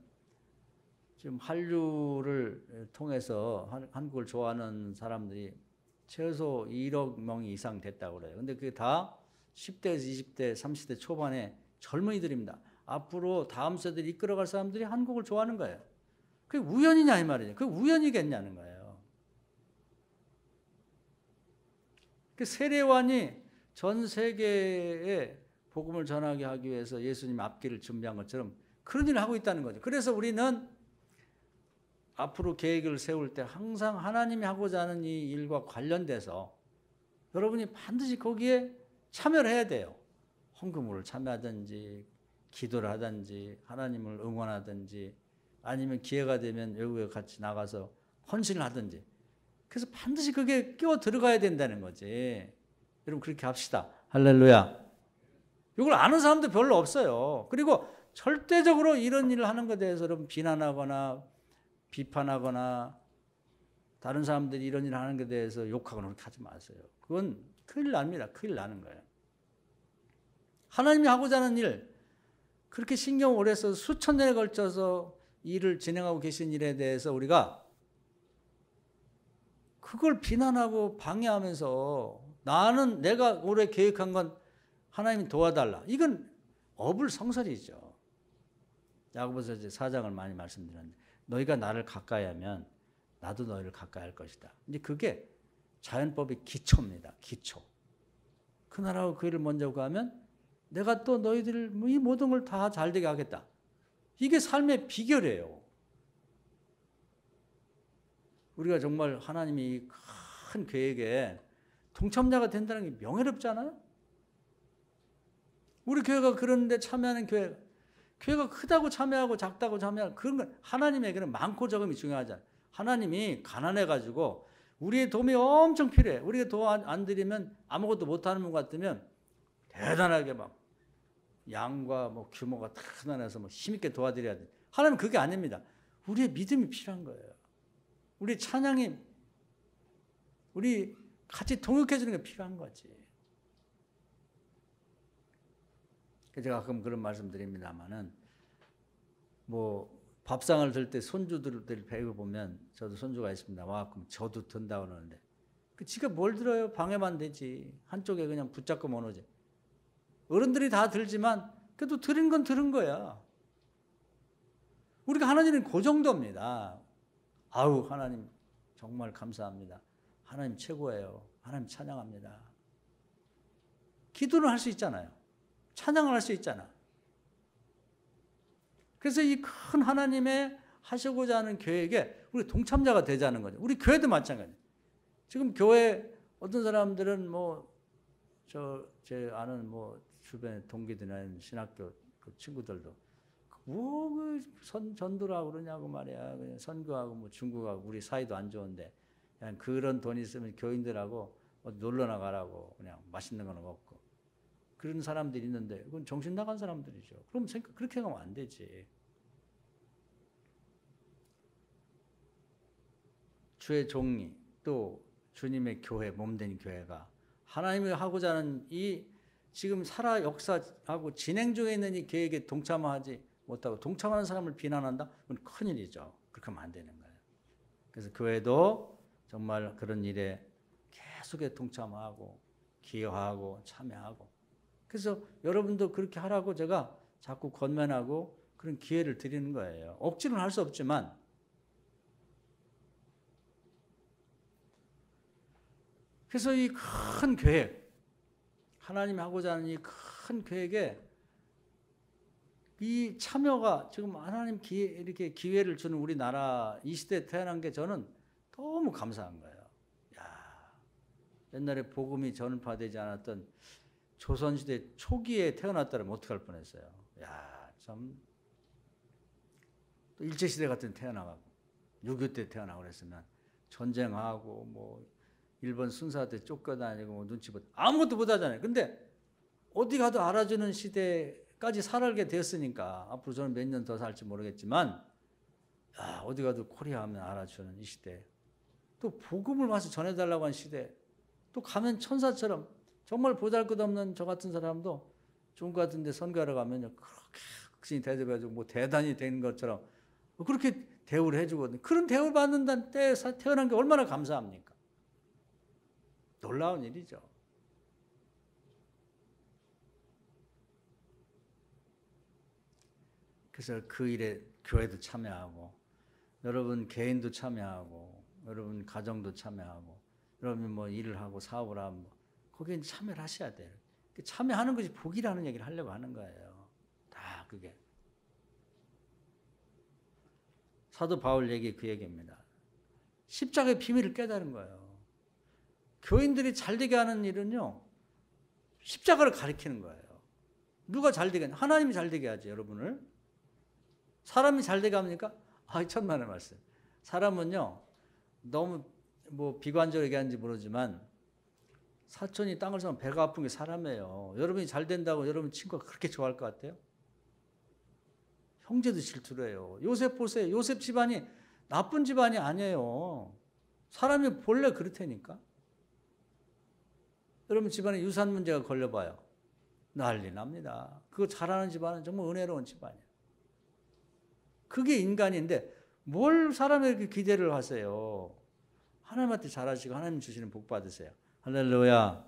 지금 한류를 통해서 한국을 좋아하는 사람들이 최소 1억 명 이상 됐다고 그래요. 근데 그게 다 10대에서 20대, 30대 초반의 젊은이들입니다. 앞으로 다음 세대를 이끌어갈 사람들이 한국을 좋아하는 거예요. 그게 우연이냐 이 말이죠. 그게 우연이겠냐는 거예요. 그 세례요한이 전 세계에 복음을 전하게 하기 위해서 예수님 앞길을 준비한 것처럼 그런 일을 하고 있다는 거죠. 그래서 우리는 앞으로 계획을 세울 때 항상 하나님이 하고자 하는 이 일과 관련돼서 여러분이 반드시 거기에 참여를 해야 돼요. 헌금으로 참여하든지 기도를 하든지 하나님을 응원하든지 아니면 기회가 되면 외국에 같이 나가서 헌신을 하든지 그래서 반드시 그게 끼워 들어가야 된다는 거지. 여러분 그렇게 합시다. 할렐루야. 이걸 아는 사람도 별로 없어요. 그리고 절대적으로 이런 일을 하는 것에 대해서 여러분 비난하거나 비판하거나 다른 사람들이 이런 일을 하는 것에 대해서 욕하거나 그렇게 하지 마세요. 그건 큰일 납니다. 큰일 나는 거예요. 하나님이 하고자 하는 일, 그렇게 신경 오래 써서 수천 년에 걸쳐서 일을 진행하고 계신 일에 대해서 우리가 그걸 비난하고 방해하면서 나는 내가 올해 계획한 건 하나님이 도와달라. 이건 어불성설이죠. 야고보서 이제 4장을 많이 말씀드렸는데 너희가 나를 가까이 하면 나도 너희를 가까이 할 것이다. 이제 그게 자연법의 기초입니다. 기초. 그 나라하고 그 일을 먼저 가면 내가 또 너희들 이 모든 걸 다 잘되게 하겠다. 이게 삶의 비결이에요. 우리가 정말 하나님이 큰 계획에 동참자가 된다는 게 명예롭잖아요. 우리 교회가 그런데 참여하는 교회가 크다고 참여하고 작다고 참여하고 그런 건 하나님에게는 많고 적음이 중요하잖아요. 하나님이 가난해가지고 우리의 도움이 엄청 필요해. 우리가 도움 안 드리면 아무것도 못하는 분 같으면 대단하게 막 양과 뭐 규모가 탄탄해서 뭐 힘있게 도와드려야 돼. 하나님은 그게 아닙니다. 우리의 믿음이 필요한 거예요. 우리 찬양이 우리 같이 동역해 주는 게 필요한 거지. 제가 가끔 그런 말씀 드립니다만은 뭐 밥상을 들 때 손주들 배우 보면 저도 손주가 있습니다. 와, 그럼 저도 든다고 그러는데 그 지가 뭘 들어요? 방해만 되지. 한쪽에 그냥 붙잡고 모노지. 어른들이 다 들지만 그래도 들은 건 들은 거야. 우리가 하나님은 그 정도입니다. 아우, 하나님 정말 감사합니다. 하나님 최고예요. 하나님 찬양합니다. 기도는 할 수 있잖아요. 찬양을 할 수 있잖아. 그래서 이 큰 하나님의 하시고자 하는 계획에 우리 동참자가 되자는 거죠. 우리 교회도 마찬가지예요. 지금 교회 어떤 사람들은 제 아는 주변에 동기들이나 신학교 그 친구들도 전도라고 그러냐고 말이야. 그냥 선교하고 중국하고 우리 사이도 안 좋은데 그냥 그런 돈 있으면 교인들하고 놀러 나가라고 그냥 맛있는 거는 먹고 그런 사람들이 있는데 그건 정신 나간 사람들이죠. 그럼 그렇게 하면 안 되지. 주의 종이 또 주님의 교회, 몸된 교회가 하나님이 하고자 하는 이 지금 살아 역사하고 진행 중에 있는 이 계획에 동참하지 못하고 동참하는 사람을 비난한다? 그건 큰일이죠. 그렇게 하면 안 되는 거예요. 그래서 교회도 정말 그런 일에 계속에 동참하고 기여하고 참여하고 그래서 여러분도 그렇게 하라고 제가 자꾸 권면하고 그런 기회를 드리는 거예요. 억지로는 할 수 없지만 그래서 이 큰 계획, 하나님이 하고자 하는 이 큰 계획에 이 참여가 지금 하나님 이렇게 기회를 주는 우리나라 이 시대에 태어난 게 저는 너무 감사한 거예요. 야, 옛날에 복음이 전파되지 않았던 조선시대 초기에 태어났다면 어떡할 뻔했어요. 야, 참. 또 일제시대 같은 데 태어나가고 6.25 때 태어나고 그랬으면 전쟁하고 일본 순사한테 쫓겨다니고 눈치 보고 아무것도 못하잖아요. 근데 어디 가도 알아주는 시대까지 살게 되었으니까 앞으로 저는 몇 년 더 살지 모르겠지만 어디 가도 코리아 하면 알아주는 이 시대 또 복음을 와서 전해달라고 하는 시대 또 가면 천사처럼 정말 보잘것없는 저 같은 사람도 중국 같은 데 선교하러 가면 그렇게 극진히 대접해주고 대단히 된 것처럼 그렇게 대우를 해주거든요. 그런 대우를 받는다는 때에 태어난 게 얼마나 감사합니까? 놀라운 일이죠. 그래서 그 일에 교회도 참여하고 여러분 개인도 참여하고 여러분 가정도 참여하고 여러분 일을 하고 사업을 하고 거기에 참여를 하셔야 돼요. 참여하는 것이 복이라는 얘기를 하려고 하는 거예요. 다 그게. 사도 바울 얘기 그 얘기입니다. 십자가의 비밀을 깨달은 거예요. 교인들이 잘되게 하는 일은요. 십자가를 가리키는 거예요. 누가 잘되게 하냐? 하나님이 잘되게 하지 여러분을. 사람이 잘되게 합니까? 천만의 말씀. 사람은요. 너무 비관적으로 얘기하는지 모르지만 사촌이 땅을 사면 배가 아픈 게 사람이에요. 여러분이 잘 된다고 여러분 친구가 그렇게 좋아할 것 같아요? 형제도 질투를 해요. 요셉 보세요. 요셉 집안이 나쁜 집안이 아니에요. 사람이 본래 그렇다니까. 여러분 집안에 유산 문제가 걸려봐요. 난리 납니다. 그거 잘하는 집안은 정말 은혜로운 집안이에요. 그게 인간인데 뭘 사람에게 기대를 하세요. 하나님한테 잘하시고 하나님 주시는 복 받으세요. 할렐루야.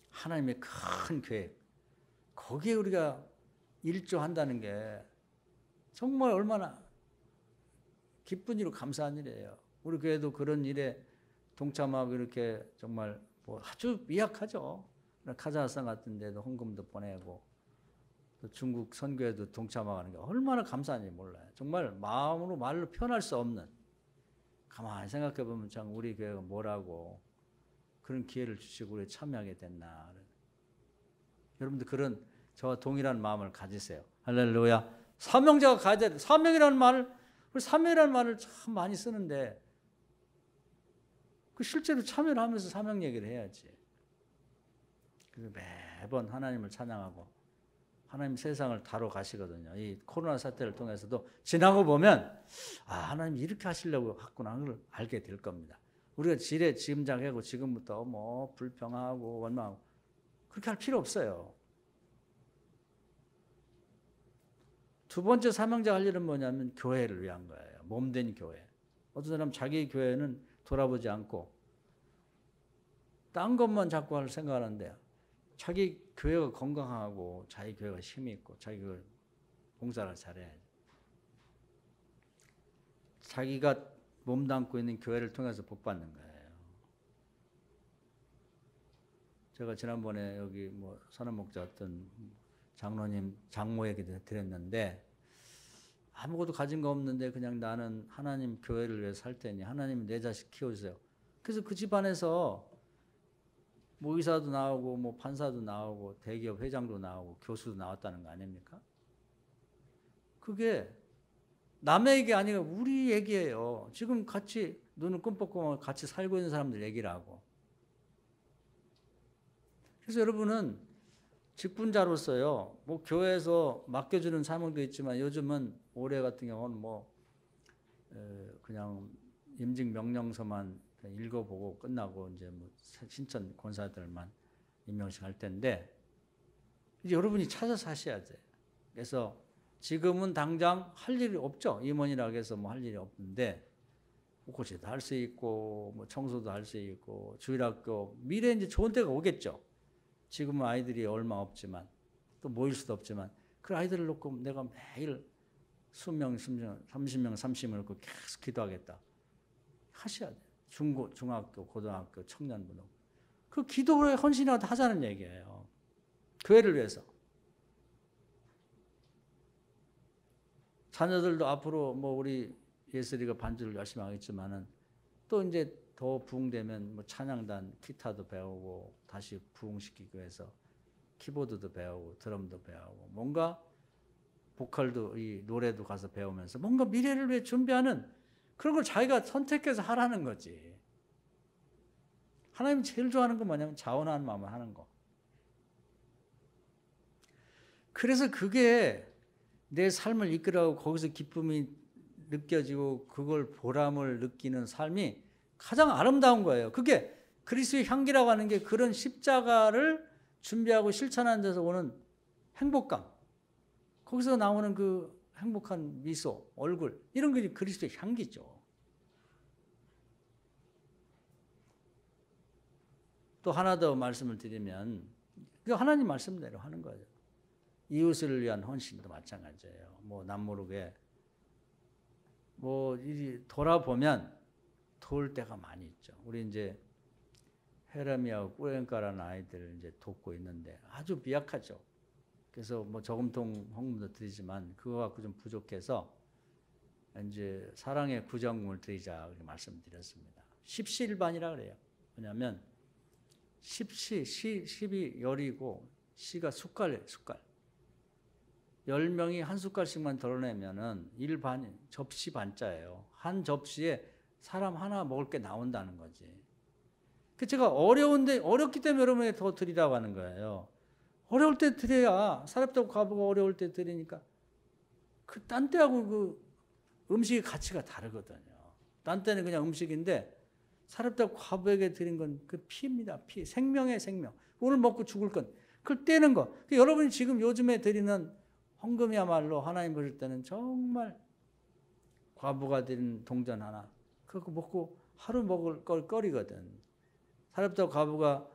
하나님의 큰 계획. 거기에 우리가 일조한다는 게 정말 얼마나 기쁜 일이고 감사한 일이에요. 우리 교회도 그런 일에 동참하고 이렇게 정말 아주 미약하죠. 카자흐스탄 같은 데도 헌금도 보내고 또 중국 선교에도 동참하는 게 얼마나 감사한지 몰라요. 정말 마음으로 말로 표현할 수 없는 가만히 생각해 보면 참 우리 교회가 뭐라고 그런 기회를 주시고 우리 참여하게 됐나. 여러분들 그런 저와 동일한 마음을 가지세요. 할렐루야. 사명자가 가야 돼. 사명이라는 말을 우리 사명이라는 말을 참 많이 쓰는데 그 실제로 참여를 하면서 사명 얘기를 해야지. 그래서 매번 하나님을 찬양하고 하나님 세상을 다뤄 가시거든요. 이 코로나 사태를 통해서도 지나고 보면 하나님 이렇게 하시려고 하구나 를 알게 될 겁니다. 우리가 지레 짐작하고 지금부터 뭐 불평하고 원망하고 그렇게 할 필요 없어요. 두 번째 사명자 할 일은 뭐냐면 교회를 위한 거예요. 몸된 교회. 어떤 사람 자기 교회는 돌아보지 않고 딴 것만 자꾸 할 생각하는데 자기 교회가 건강하고 자기 교회가 힘이 있고 자기 교회 봉사를 잘해야지. 자기가 몸담고 있는 교회를 통해서 복 받는 거예요. 제가 지난번에 여기 뭐 선언목자 어떤 장로님 장모 얘기 드렸는데 아무것도 가진 거 없는데 그냥 나는 하나님 교회를 위해서 살 테니 하나님 내 자식 키워주세요. 그래서 그 집안에서 뭐 의사도 나오고 뭐 판사도 나오고 대기업 회장도 나오고 교수도 나왔다는 거 아닙니까? 그게 남의 얘기 아니라 우리 얘기예요. 지금 같이 눈을 끔뻑끔뻑 같이 살고 있는 사람들 얘기를 하고. 그래서 여러분은 직분자로서요. 뭐 교회에서 맡겨주는 사명도 있지만 요즘은 올해 같은 경우는 뭐 그냥 임직 명령서만 읽어보고 끝나고 이제 뭐 신천 권사들만 임명식 할 텐데 이제 여러분이 찾아서 하셔야 돼요. 그래서 지금은 당장 할 일이 없죠. 임원이라고 해서 뭐 할 일이 없는데 목고지도 할 수 있고 뭐 청소도 할 수 있고 주일학교 미래에 이제 좋은 때가 오겠죠. 지금은 아이들이 얼마 없지만 또 모일 수도 없지만 그 아이들을 놓고 내가 매일 20명, 30명, 30명 놓고 계속 기도하겠다. 하셔야 돼요. 중학교, 고등학교, 청년부도. 그 기도에 헌신이라도 하자는 얘기예요. 교회를 위해서. 자녀들도 앞으로 뭐 우리 예슬이가 반주를 열심히 하겠지만은 또 이제 더 부흥되면 뭐 찬양단, 기타도 배우고 다시 부흥시키기 위해서 키보드도 배우고 드럼도 배우고 뭔가 보컬도 이 노래도 가서 배우면서 뭔가 미래를 위해 준비하는 그런 걸 자기가 선택해서 하라는 거지. 하나님이 제일 좋아하는 건 뭐냐면 자원하는 마음을 하는 거. 그래서 그게 내 삶을 이끌어가고 거기서 기쁨이 느껴지고 그걸 보람을 느끼는 삶이 가장 아름다운 거예요. 그게 그리스도의 향기라고 하는 게 그런 십자가를 준비하고 실천하는 데서 오는 행복감. 거기서 나오는 그 행복한 미소, 얼굴 이런 게 그리스도의 향기죠. 또 하나 더 말씀을 드리면 하나님 말씀대로 하는 거예요. 이웃을 위한 헌신도 마찬가지예요. 뭐 남모르게 뭐 돌아보면 도울 때가 많이 있죠. 우리 이제 헤라미하고 꾸엔카라는 아이들을 이제 돕고 있는데 아주 미약하죠. 그래서 뭐 저금통 헌금도 드리지만 그거 갖고 좀 부족해서 이제 사랑의 구정금을 드리자 이렇게 말씀드렸습니다. 십시일반이라 그래요. 왜냐하면 십이 열이고 시가 숟갈이에요. 숟갈. 10명이 한 숟갈씩만 덜어내면은 접시 반자예요. 한 접시에 사람 하나 먹을 게 나온다는 거지. 그 제가 어렵기 때문에 여러분에게 더 드리라고 하는 거예요. 어려울 때 드려야 사렙다고 과부가 어려울 때 드리니까 그 딴 때하고 그 음식의 가치가 다르거든요. 딴 때는 그냥 음식인데 사렙다고 과부에게 드린 건 그 피입니다. 피. 생명의 생명. 오늘 먹고 죽을 건. 그걸 떼는 거. 여러분이 지금 요즘에 드리는 헌금이야말로 하나님 보실 때는 정말 과부가 드린 동전 하나 그거 먹고 하루 먹을 거리거든. 사렙다고 과부가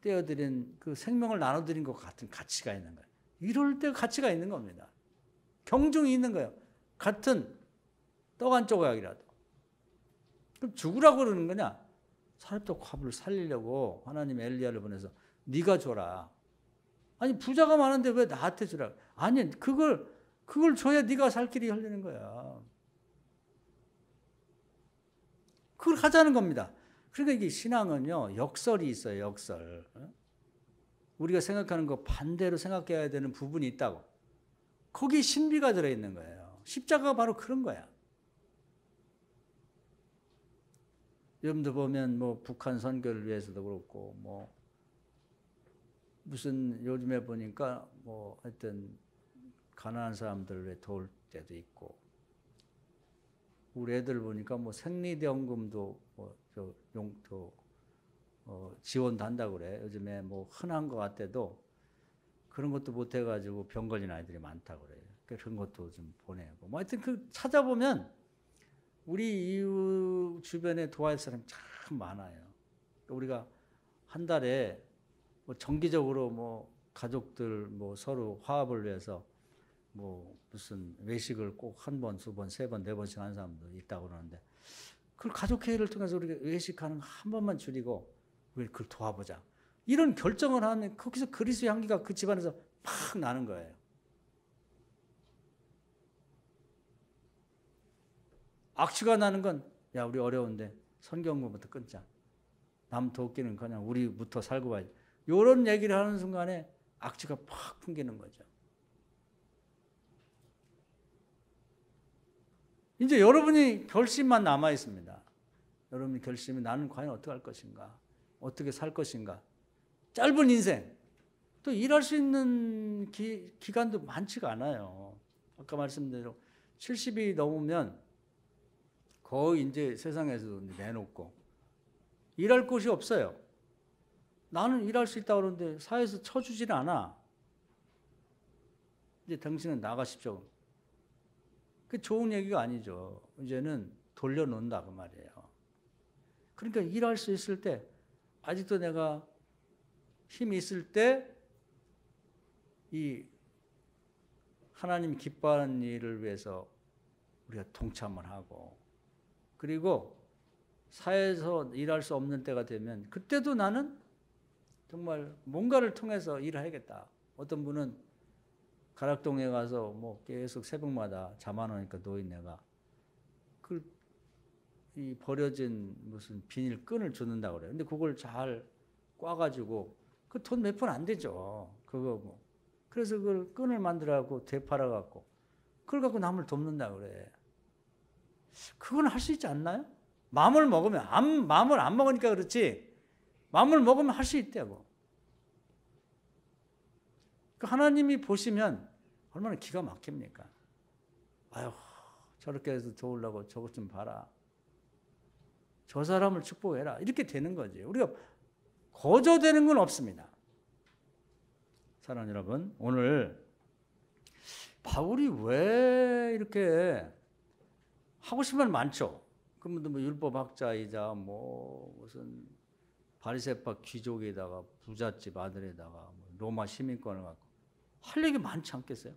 떼어드린 그 생명을 나눠드린 것 같은 가치가 있는 거예요. 이럴 때 가치가 있는 겁니다. 경중이 있는 거예요. 같은 떡 한 조각이라도. 그럼 죽으라고 그러는 거냐? 사렙다고 과부를 살리려고 하나님 엘리야를 보내서 네가 줘라. 아니 부자가 많은데 왜 나한테 주라? 아니 그걸 줘야 네가 살 길이 열리는 거야. 그걸 하자는 겁니다. 그러니까 이게 신앙은요 역설이 있어요. 역설. 우리가 생각하는 거 반대로 생각해야 되는 부분이 있다고. 거기 신비가 들어있는 거예요. 십자가가 바로 그런 거야. 여러분들 보면 뭐 북한 선교를 위해서도 그렇고 뭐 무슨 요즘에 보니까 뭐 하여튼 가난한 사람들 왜 도울 때도 있고, 우리 애들 보니까 뭐 생리대원금도 뭐저 용도 지원도 한다고 그래. 요즘에 뭐 흔한 것 같아도 그런 것도 못 해가지고 병 걸린 아이들이 많다고 그래요. 그런 것도 좀 보내고. 뭐 하여튼 그 찾아보면 우리 이웃 주변에 도와줄 사람이 참 많아요. 우리가 한 달에 뭐 정기적으로 뭐 가족들 뭐 서로 화합을 위해서 뭐 무슨 외식을 꼭 한 번, 두 번, 세 번, 네 번씩 하는 사람도 있다고 그러는데, 그걸 가족회의를 통해서 우리가 외식하는 거 한 번만 줄이고 우리 그걸 도와보자, 이런 결정을 하면 거기서 그리스도의 향기가 그 집안에서 팍 나는 거예요. 악취가 나는 건, 야 우리 어려운데 선교연금부터 끊자, 남 돕기는 그냥 우리부터 살고 봐야지, 이런 얘기를 하는 순간에 악취가 팍 풍기는 거죠. 이제 여러분이 결심만 남아 있습니다. 여러분이 결심이, 나는 과연 어떻게 할 것인가, 어떻게 살 것인가. 짧은 인생, 또 일할 수 있는 기간도 많지가 않아요. 아까 말씀대로 70이 넘으면 거의 이제 세상에서 내놓고 일할 곳이 없어요. 나는 일할 수 있다고 그러는데 사회에서 쳐주질 않아. 이제 당신은 나가십시오. 그 좋은 얘기가 아니죠. 이제는 돌려놓는다 그 말이에요. 그러니까 일할 수 있을 때, 아직도 내가 힘이 있을 때 이 하나님 기뻐하는 일을 위해서 우리가 동참을 하고, 그리고 사회에서 일할 수 없는 때가 되면 그때도 나는 정말 뭔가를 통해서 일을 해야겠다. 어떤 분은 가락동에 가서 뭐 계속 새벽마다 잠 안 오니까 노인네가 이 버려진 무슨 비닐 끈을 주는다고 그래요. 근데 그걸 잘 꽈가지고 그 돈 몇 푼 안 되죠. 그거 뭐. 그래서 그걸 끈을 만들어갖고 되팔아갖고 그걸 갖고 남을 돕는다고 그래. 그건 할 수 있지 않나요? 마음을 먹으면, 마음을 안 먹으니까 그렇지, 마음을 먹으면 할 수 있다고. 하나님이 보시면 얼마나 기가 막힙니까? 아유, 저렇게 해서 도우려고 저것 좀 봐라, 저 사람을 축복해라, 이렇게 되는 거지. 우리가 거저되는 건 없습니다. 사랑하는 여러분, 오늘 바울이 왜 이렇게 하고 싶은 말 많죠? 그분도 뭐 율법학자이자 뭐 무슨 바리새파 귀족에다가 부잣집 아들에다가 뭐 로마 시민권을 갖고 할 얘기 많지 않겠어요?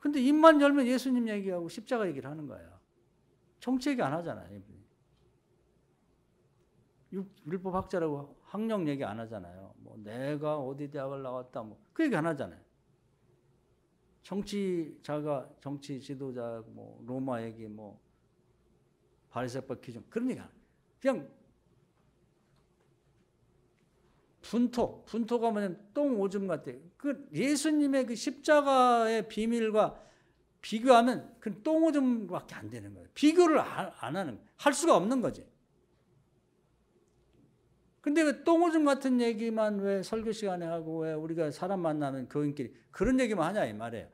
근데 입만 열면 예수님 얘기하고 십자가 얘기를 하는 거예요. 정치 얘기 안 하잖아요, 이분이. 율법학자라고 학력 얘기 안 하잖아요. 뭐 내가 어디 대학을 나왔다, 뭐 그 얘기 안 하잖아요. 정치 지도자, 뭐 로마 얘기, 뭐 바리새파 기준, 그런 얘기 안 해요. 그냥 분토가 뭐냐면 똥 오줌 같아요. 그 예수님의 그 십자가의 비밀과 비교하면 그 똥 오줌밖에 안 되는 거예요. 비교를 안 하는 거예요. 할 수가 없는 거지. 근데 왜 똥오줌 같은 얘기만 왜 설교 시간에 하고, 왜 우리가 사람 만나면 교인끼리 그런 얘기만 하냐 이 말이에요.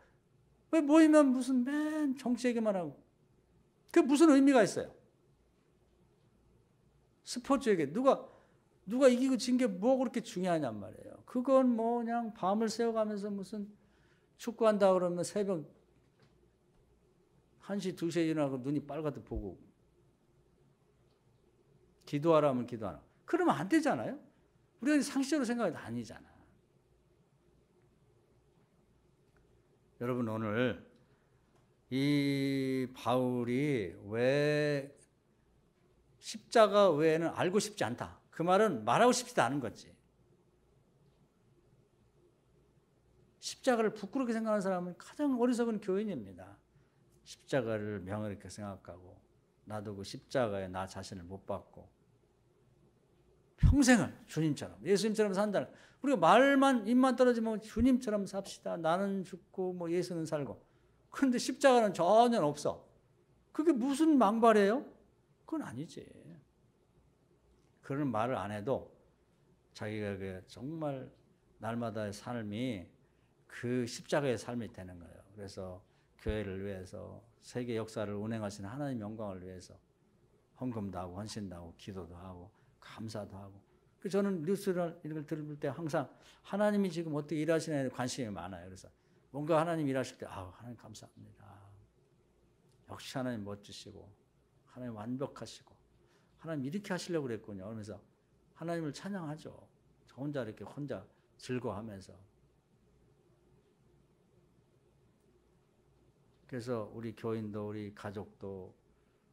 왜 모이면 무슨 맨 정치 얘기만 하고, 그게 무슨 의미가 있어요? 스포츠 얘기, 누가 이기고 진 게 뭐가 그렇게 중요하냔 말이에요. 그건 뭐 그냥 밤을 새워가면서 무슨 축구한다 그러면 새벽 1시 2시에 일어나고 눈이 빨갛게 보고, 기도하라면 기도하라, 그러면 안 되잖아요. 우리가 상식적으로 생각해도 아니잖아. 여러분, 오늘 이 바울이 왜 십자가 외에는 알고 싶지 않다, 그 말은 말하고 싶지도 않은 거지. 십자가를 부끄럽게 생각하는 사람은 가장 어리석은 교인입니다. 십자가를 명예롭게 생각하고 나도 그 십자가에 나 자신을 못 박고 평생을 주님처럼, 예수님처럼 산다는, 우리가 말만 입만 떨어지면 주님처럼 삽시다, 나는 죽고 뭐 예수는 살고, 그런데 십자가는 전혀 없어. 그게 무슨 망발이에요? 그건 아니지. 그런 말을 안 해도 자기가 정말 날마다의 삶이 그 십자가의 삶이 되는 거예요. 그래서 교회를 위해서 세계 역사를 운행하시는 하나님 영광을 위해서 헌금도 하고 헌신도 하고 기도도 하고 감사도 하고. 저는 뉴스를 이걸 들을 때 항상 하나님이 지금 어떻게 일하시냐에 관심이 많아요. 그래서 뭔가 하나님 일하실 때 하나님 감사합니다. 역시 하나님 멋지시고 하나님 완벽하시고 하나님 이렇게 하시려고 그랬군요. 그러면서 하나님을 찬양하죠. 저 혼자 이렇게 즐거워하면서. 그래서 우리 교인도 우리 가족도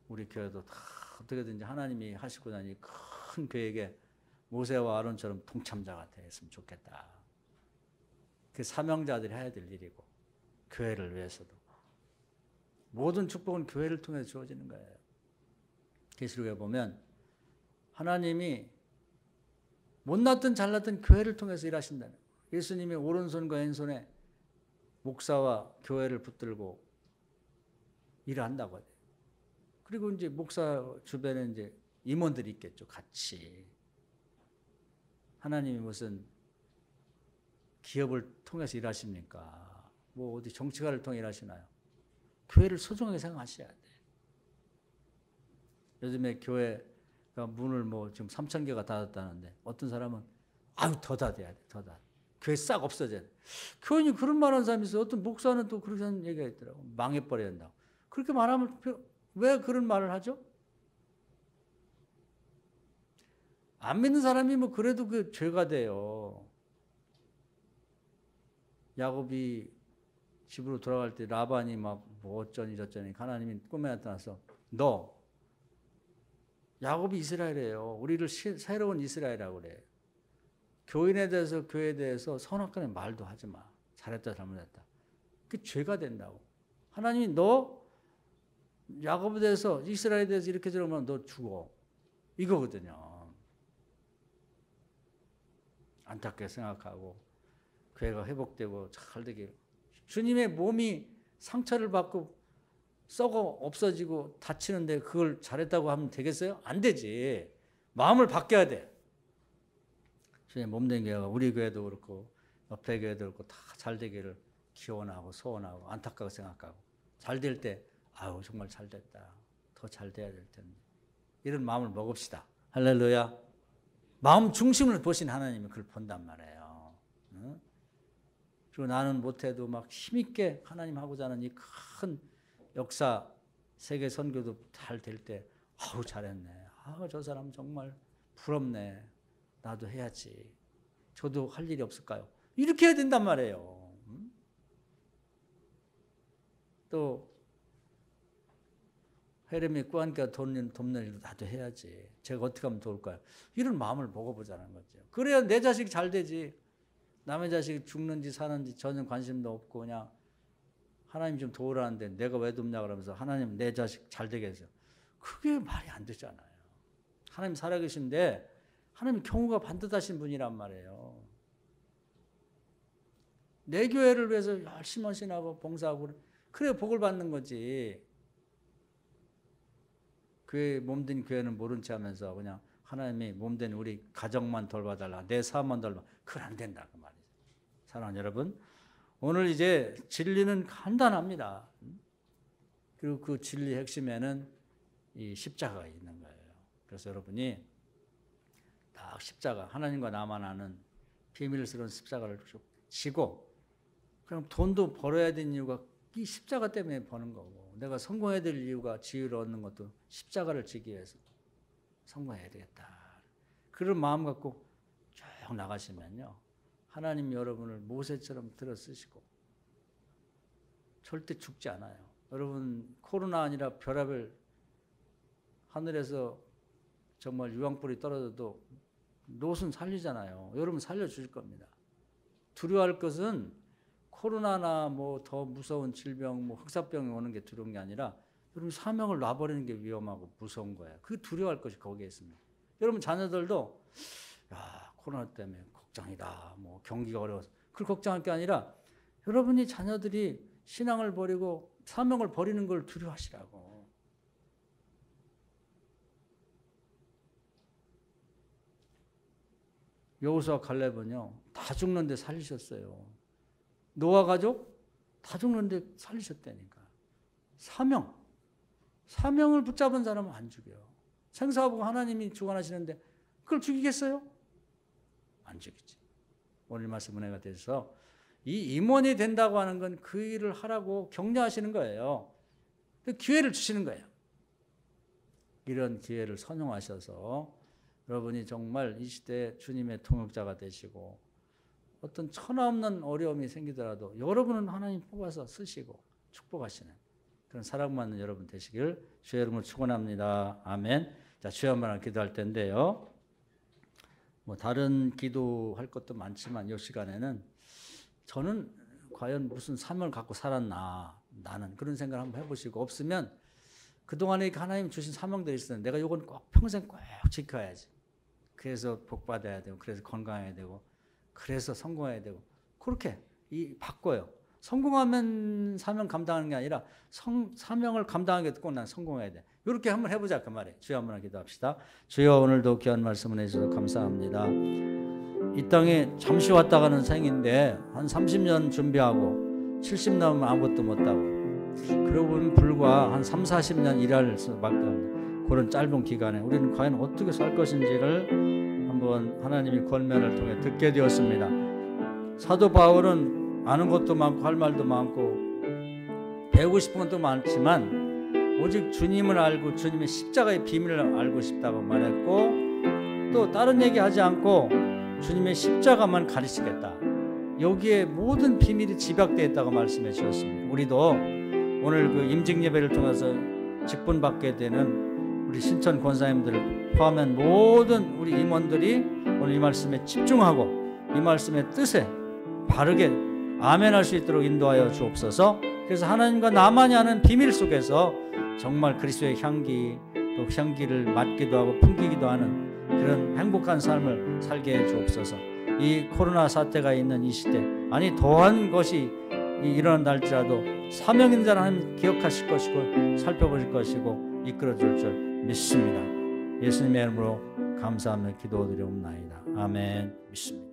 우리 교회도 다 어떻게든지 하나님이 하시고 나니 큰 계획에 모세와 아론처럼 동참자가 되었으면 좋겠다. 그 사명자들이 해야 될 일이고 교회를 위해서도. 모든 축복은 교회를 통해서 주어지는 거예요. 계시록에 보면 하나님이 못났든 잘났든 교회를 통해서 일하신다는 거예요. 예수님이 오른손과 왼손에 목사와 교회를 붙들고 일을 한다고 해요. 그리고 이제 목사 주변에 이제 임원들이 있겠죠. 같이. 하나님이 무슨 기업을 통해서 일하십니까? 뭐 어디 정치가를 통해 일하시나요? 교회를 소중하게 생각하셔야 돼. 요즘에 교회가 문을 뭐 지금 3,000개가 닫았다는데 어떤 사람은 더 닫아야 돼. 더 닫아. 교회 싹 없어져야 돼. 교인이 그런 말하는 사람이 있어요. 어떤 목사는 또 그렇게 하는 얘기가 있더라고. 망해버려야 된다고. 그렇게 말하면 왜 그런 말을 하죠? 안 믿는 사람이 뭐 그래도 그 죄가 돼요. 야곱이 집으로 돌아갈 때 라반이 막 뭐 어쩌니 저쩌니 하나님이 꿈에 나타나서 너 야곱이 이스라엘이에요. 우리를 새로운 이스라엘이라고 그래. 교인에 대해서 교회에 대해서 선악간에 말도 하지 마. 잘했다 잘못했다. 그게 죄가 된다고. 하나님이 너 야곱에 대해서 이스라엘에 대해서 이렇게 저러면 너 죽어. 이거거든요. 안타깝게 생각하고 교회가 회복되고 잘 되길. 주님의 몸이 상처를 받고 썩어 없어지고 다치는데 그걸 잘했다고 하면 되겠어요? 안 되지. 마음을 바뀌어야 돼. 주님 몸된 교회가 우리 교회도 그렇고 옆에 교회도 그렇고 다 잘 되기를 기원하고 소원하고 안타깝게 생각하고 잘 될 때 정말 잘 됐다. 더 잘 돼야 될 텐데. 이런 마음을 먹읍시다. 할렐루야. 마음 중심을 보신 하나님이 그걸 본단 말이에요. 응? 그리고 나는 못해도 막 힘있게 하나님 하고자 하는 이 큰 역사 세계 선교도 잘 될 때 잘했네. 저 사람 정말 부럽네. 나도 해야지. 저도 할 일이 없을까요? 이렇게 해야 된단 말이에요. 응? 또 헤레미 꾸안까 돕는 일도 나도 해야지. 제가 어떻게 하면 도울까요? 이런 마음을 먹어보자는 거죠. 그래야 내 자식이 잘 되지. 남의 자식이 죽는지 사는지 전혀 관심도 없고 그냥 하나님 좀 도우라는데 내가 왜 돕냐 그러면서 하나님 내 자식 잘 되게 해서 그게 말이 안 되잖아요. 하나님 살아계신데 하나님 경우가 반듯하신 분이란 말이에요. 내 교회를 위해서 열심히 헌신하고 봉사하고 그래 복을 받는 거지. 교회 몸된 교회는 모른 체 하면서 그냥 하나님이 몸된 우리 가정만 돌봐달라 내 사업만 돌봐 그건 안 된다 그 말이죠. 사랑하는 여러분 오늘 이제 진리는 간단합니다. 그리고 그 진리 핵심에는 이 십자가가 있는 거예요. 그래서 여러분이 딱 십자가 하나님과 나만 아는 비밀스러운 십자가를 지고 그럼 돈도 벌어야 되는 이유가 이 십자가 때문에 버는 거고 내가 성공해야 될 이유가 지혜를 얻는 것도 십자가를 지기 위해서 성공해야 되겠다. 그런 마음 갖고 쭉 나가시면요. 하나님 여러분을 모세처럼 들어 쓰시고 절대 죽지 않아요. 여러분 코로나 아니라 별하별 하늘에서 정말 유황불이 떨어져도 노순 살리잖아요. 여러분 살려주실 겁니다. 두려워할 것은 코로나나 뭐 더 무서운 질병, 뭐 흑사병이 오는 게 두려운 게 아니라 여러분 사명을 놔버리는 게 위험하고 무서운 거예요. 그 두려워할 것이 거기에 있습니다. 여러분 자녀들도 코로나 때문에 걱정이다. 뭐 경기가 어려워서 그걸 걱정할 게 아니라 여러분이 자녀들이 신앙을 버리고 사명을 버리는 걸 두려워하시라고. 여호수아 갈렙은요 다 죽는데 살리셨어요. 노아 가족 다 죽는데 살리셨다니까. 사명을 붙잡은 사람은 안 죽여요. 생사하고 하나님이 주관하시는데 그걸 죽이겠어요? 안 죽이지. 오늘 말씀 은혜가 돼서 이 임원이 된다고 하는 건 그 일을 하라고 격려하시는 거예요. 기회를 주시는 거예요. 이런 기회를 선용하셔서 여러분이 정말 이 시대에 주님의 통역자가 되시고 어떤 천하없는 어려움이 생기더라도 여러분은 하나님 뽑아서 쓰시고 축복하시는 그런 사랑받는 여러분 되시길 주의 이름으로 축원합니다. 아멘. 자, 주여 한번 기도할 텐데요. 뭐 다른 기도할 것도 많지만 이 시간에는 저는 과연 무슨 삶을 갖고 살았나 나는 그런 생각을 한번 해보시고 없으면 그동안에 하나님 주신 사명들이 있었는데 내가 이건 꼭 평생 꼭 지켜야지. 그래서 복 받아야 되고 그래서 건강해야 되고 그래서 성공해야 되고 그렇게 바꿔요. 성공하면 사명 감당하는 게 아니라 사명을 감당하게 꼭 난 성공해야 돼. 이렇게 한번 해보자 그 말이에요. 주여 한번 기도합시다. 주여 오늘도 귀한 말씀을 해주셔서 감사합니다. 이 땅에 잠시 왔다 가는 생인데 한 30년 준비하고 70 넘으면 아무것도 못하고 그러고 보면 불과 한 3, 40년 일할 수밖에 없는 그런 짧은 기간에 우리는 과연 어떻게 살 것인지를 한번 하나님의 권면을 통해 듣게 되었습니다. 사도 바울은 아는 것도 많고 할 말도 많고 배우고 싶은 것도 많지만 오직 주님을 알고 주님의 십자가의 비밀을 알고 싶다고 말했고 또 다른 얘기하지 않고 주님의 십자가만 가르치겠다. 여기에 모든 비밀이 집약되어 있다고 말씀해 주셨습니다. 우리도 오늘 그 임직 예배를 통해서 직분받게 되는 우리 신천 권사님들을 포함한 모든 우리 임원들이 오늘 이 말씀에 집중하고 이 말씀의 뜻에 바르게 아멘할 수 있도록 인도하여 주옵소서. 그래서 하나님과 나만이 아는 비밀 속에서 정말 그리스도의 향기 또 향기를 맡기도 하고 풍기기도 하는 그런 행복한 삶을 살게 해 주옵소서. 이 코로나 사태가 있는 이 시대 아니 더한 것이 일어난달지라도 사명인 자는 하나님 기억하실 것이고 살펴보실 것이고 이끌어줄 줄 믿습니다. 예수님의 이름으로 감사하며 기도드리옵나이다. 아멘. 믿습니다.